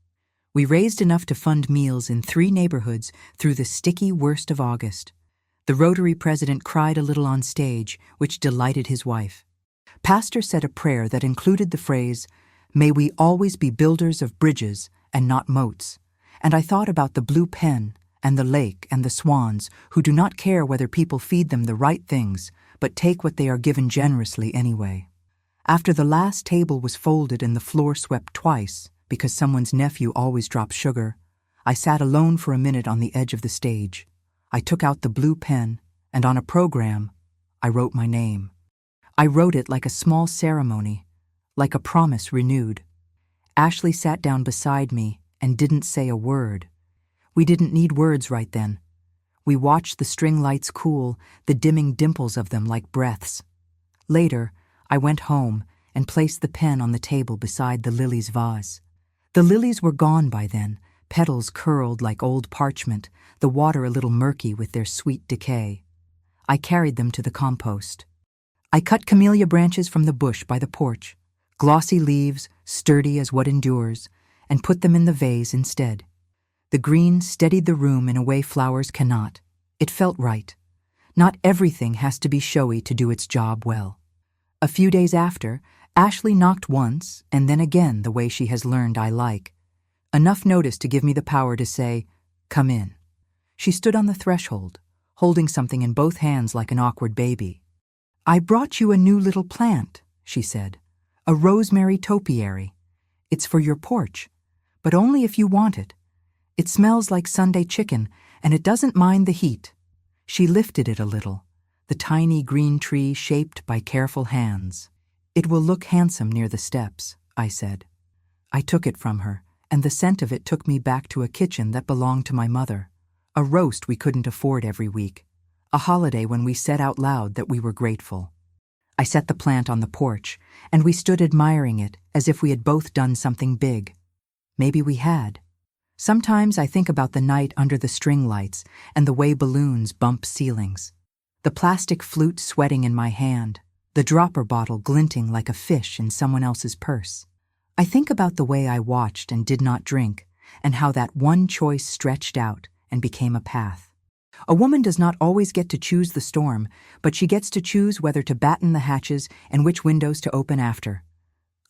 We raised enough to fund meals in 3 neighborhoods through the sticky worst of August. The Rotary president cried a little on stage, which delighted his wife. Pastor said a prayer that included the phrase, "May we always be builders of bridges and not moats." And I thought about the blue pen and the lake and the swans who do not care whether people feed them the right things, but take what they are given generously anyway. After the last table was folded and the floor swept twice, because someone's nephew always drops sugar, I sat alone for a minute on the edge of the stage. I took out the blue pen, and on a program, I wrote my name. I wrote it like a small ceremony, like a promise renewed. Ashley sat down beside me and didn't say a word. We didn't need words right then. We watched the string lights cool, the dimming dimples of them like breaths. Later, I went home and placed the pen on the table beside the lilies vase. The lilies were gone by then, petals curled like old parchment, the water a little murky with their sweet decay. I carried them to the compost. I cut camellia branches from the bush by the porch, glossy leaves, sturdy as what endures, and put them in the vase instead. The green steadied the room in a way flowers cannot. It felt right. Not everything has to be showy to do its job well. A few days after, Ashley knocked once and then again the way she has learned I like. Enough notice to give me the power to say, "Come in." She stood on the threshold, holding something in both hands like an awkward baby. "I brought you a new little plant," she said. "A rosemary topiary. It's for your porch, but only if you want it. It smells like Sunday chicken, and it doesn't mind the heat." She lifted it a little, the tiny green tree shaped by careful hands. "It will look handsome near the steps," I said. I took it from her, and the scent of it took me back to a kitchen that belonged to my mother, a roast we couldn't afford every week, a holiday when we said out loud that we were grateful. I set the plant on the porch, and we stood admiring it as if we had both done something big. Maybe we had. Sometimes I think about the night under the string lights and the way balloons bump ceilings. The plastic flute sweating in my hand, the dropper bottle glinting like a fish in someone else's purse. I think about the way I watched and did not drink, and how that one choice stretched out and became a path. A woman does not always get to choose the storm, but she gets to choose whether to batten the hatches and which windows to open after.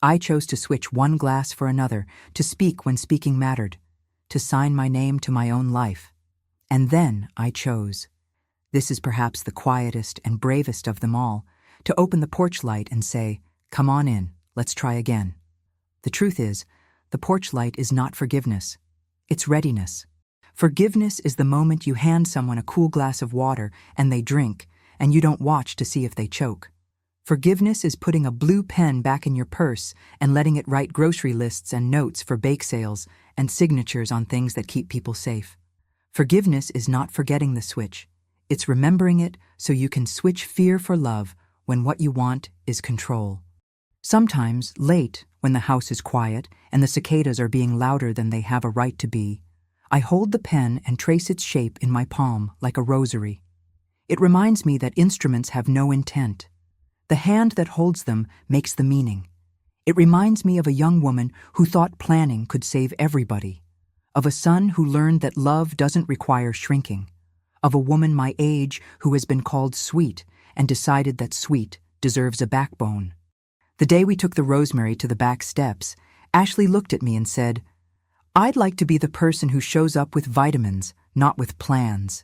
I chose to switch one glass for another, to speak when speaking mattered, to sign my name to my own life. And then I chose. This is perhaps the quietest and bravest of them all, to open the porch light and say, "Come on in, let's try again." The truth is, the porch light is not forgiveness. It's readiness. Forgiveness is the moment you hand someone a cool glass of water and they drink, and you don't watch to see if they choke. Forgiveness is putting a blue pen back in your purse and letting it write grocery lists and notes for bake sales and signatures on things that keep people safe. Forgiveness is not forgetting the switch. It's remembering it so you can switch fear for love when what you want is control. Sometimes, late, when the house is quiet and the cicadas are being louder than they have a right to be, I hold the pen and trace its shape in my palm like a rosary. It reminds me that instruments have no intent. The hand that holds them makes the meaning. It reminds me of a young woman who thought planning could save everybody, of a son who learned that love doesn't require shrinking, of a woman my age who has been called sweet and decided that sweet deserves a backbone. The day we took the rosemary to the back steps, Ashley looked at me and said, "I'd like to be the person who shows up with vitamins, not with plans."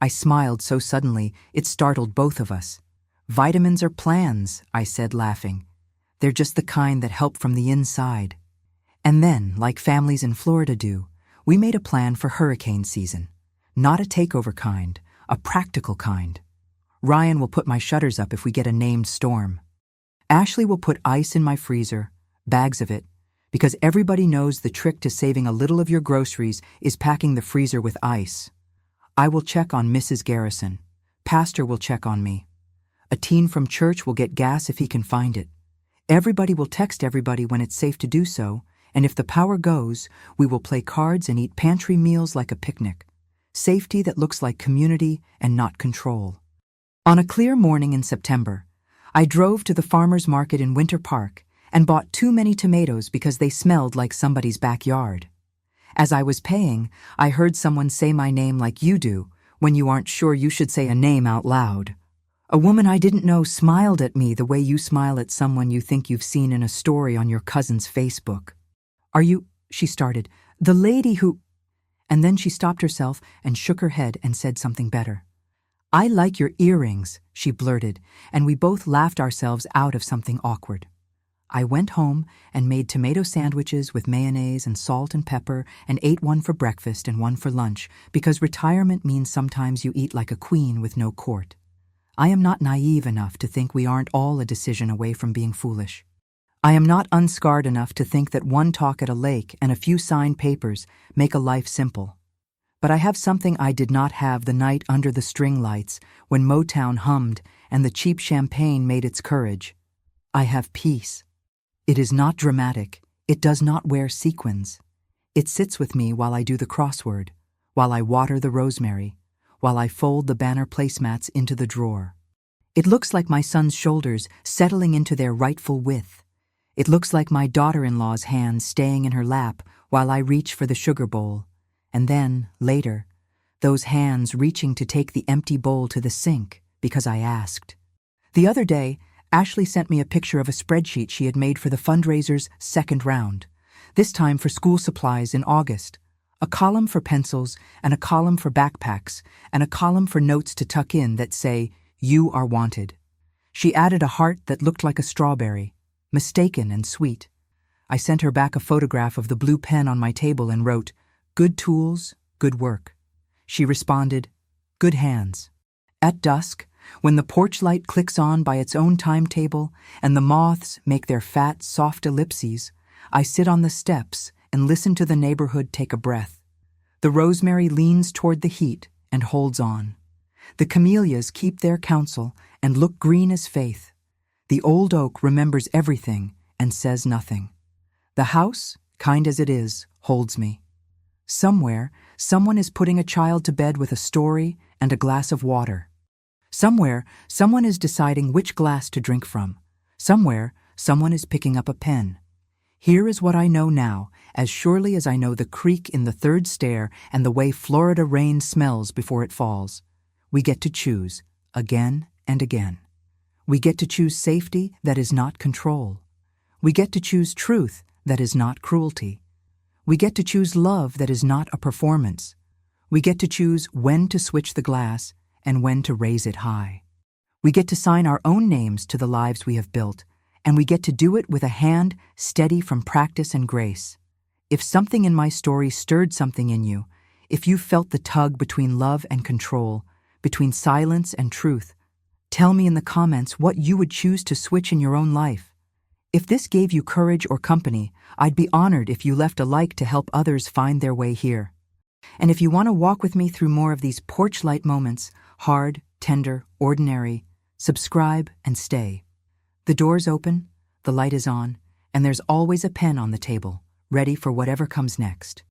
I smiled so suddenly it startled both of us. "Vitamins are plans," I said, laughing. "They're just the kind that help from the inside." And then, like families in Florida do, we made a plan for hurricane season. Not a takeover kind, a practical kind. Ryan will put my shutters up if we get a named storm. Ashley will put ice in my freezer, bags of it, because everybody knows the trick to saving a little of your groceries is packing the freezer with ice. I will check on Mrs. Garrison. Pastor will check on me. A teen from church will get gas if he can find it. Everybody will text everybody when it's safe to do so, and if the power goes, we will play cards and eat pantry meals like a picnic. Safety that looks like community and not control. On a clear morning in September, I drove to the farmer's market in Winter Park and bought too many tomatoes because they smelled like somebody's backyard. As I was paying, I heard someone say my name like you do when you aren't sure you should say a name out loud. A woman I didn't know smiled at me the way you smile at someone you think you've seen in a story on your cousin's Facebook. Are you, she started, the lady who… And then she stopped herself and shook her head and said something better. I like your earrings, she blurted, and we both laughed ourselves out of something awkward. I went home and made tomato sandwiches with mayonnaise and salt and pepper and ate one for breakfast and one for lunch because retirement means sometimes you eat like a queen with no court. I am not naive enough to think we aren't all a decision away from being foolish. I am not unscarred enough to think that one talk at a lake and a few signed papers make a life simple. But I have something I did not have the night under the string lights when Motown hummed and the cheap champagne made its courage. I have peace. It is not dramatic. It does not wear sequins. It sits with me while I do the crossword, while I water the rosemary, while I fold the banner placemats into the drawer. It looks like my son's shoulders settling into their rightful width. It looks like my daughter-in-law's hands staying in her lap while I reach for the sugar bowl. And then, later, those hands reaching to take the empty bowl to the sink because I asked. The other day, Ashley sent me a picture of a spreadsheet she had made for the fundraiser's second round, this time for school supplies in August. A column for pencils and a column for backpacks and a column for notes to tuck in that say, "You are wanted." She added a heart that looked like a strawberry, mistaken and sweet. I sent her back a photograph of the blue pen on my table and wrote, "Good tools, good work." She responded, "Good hands." At dusk, when the porch light clicks on by its own timetable and the moths make their fat, soft ellipses, I sit on the steps and listen to the neighborhood take a breath. The rosemary leans toward the heat and holds on. The camellias keep their counsel and look green as faith. The old oak remembers everything and says nothing. The house, kind as it is, holds me. Somewhere, someone is putting a child to bed with a story and a glass of water. Somewhere, someone is deciding which glass to drink from. Somewhere, someone is picking up a pen. Here is what I know now, as surely as I know the creak in the third stair and the way Florida rain smells before it falls. We get to choose, again and again. We get to choose safety that is not control. We get to choose truth that is not cruelty. We get to choose love that is not a performance. We get to choose when to switch the glass and when to raise it high. We get to sign our own names to the lives we have built, and we get to do it with a hand steady from practice and grace. If something in my story stirred something in you, if you felt the tug between love and control, between silence and truth, tell me in the comments what you would choose to switch in your own life. If this gave you courage or company, I'd be honored if you left a like to help others find their way here. And if you want to walk with me through more of these porch light moments, hard, tender, ordinary, subscribe and stay. The door's open, the light is on, and there's always a pen on the table, ready for whatever comes next.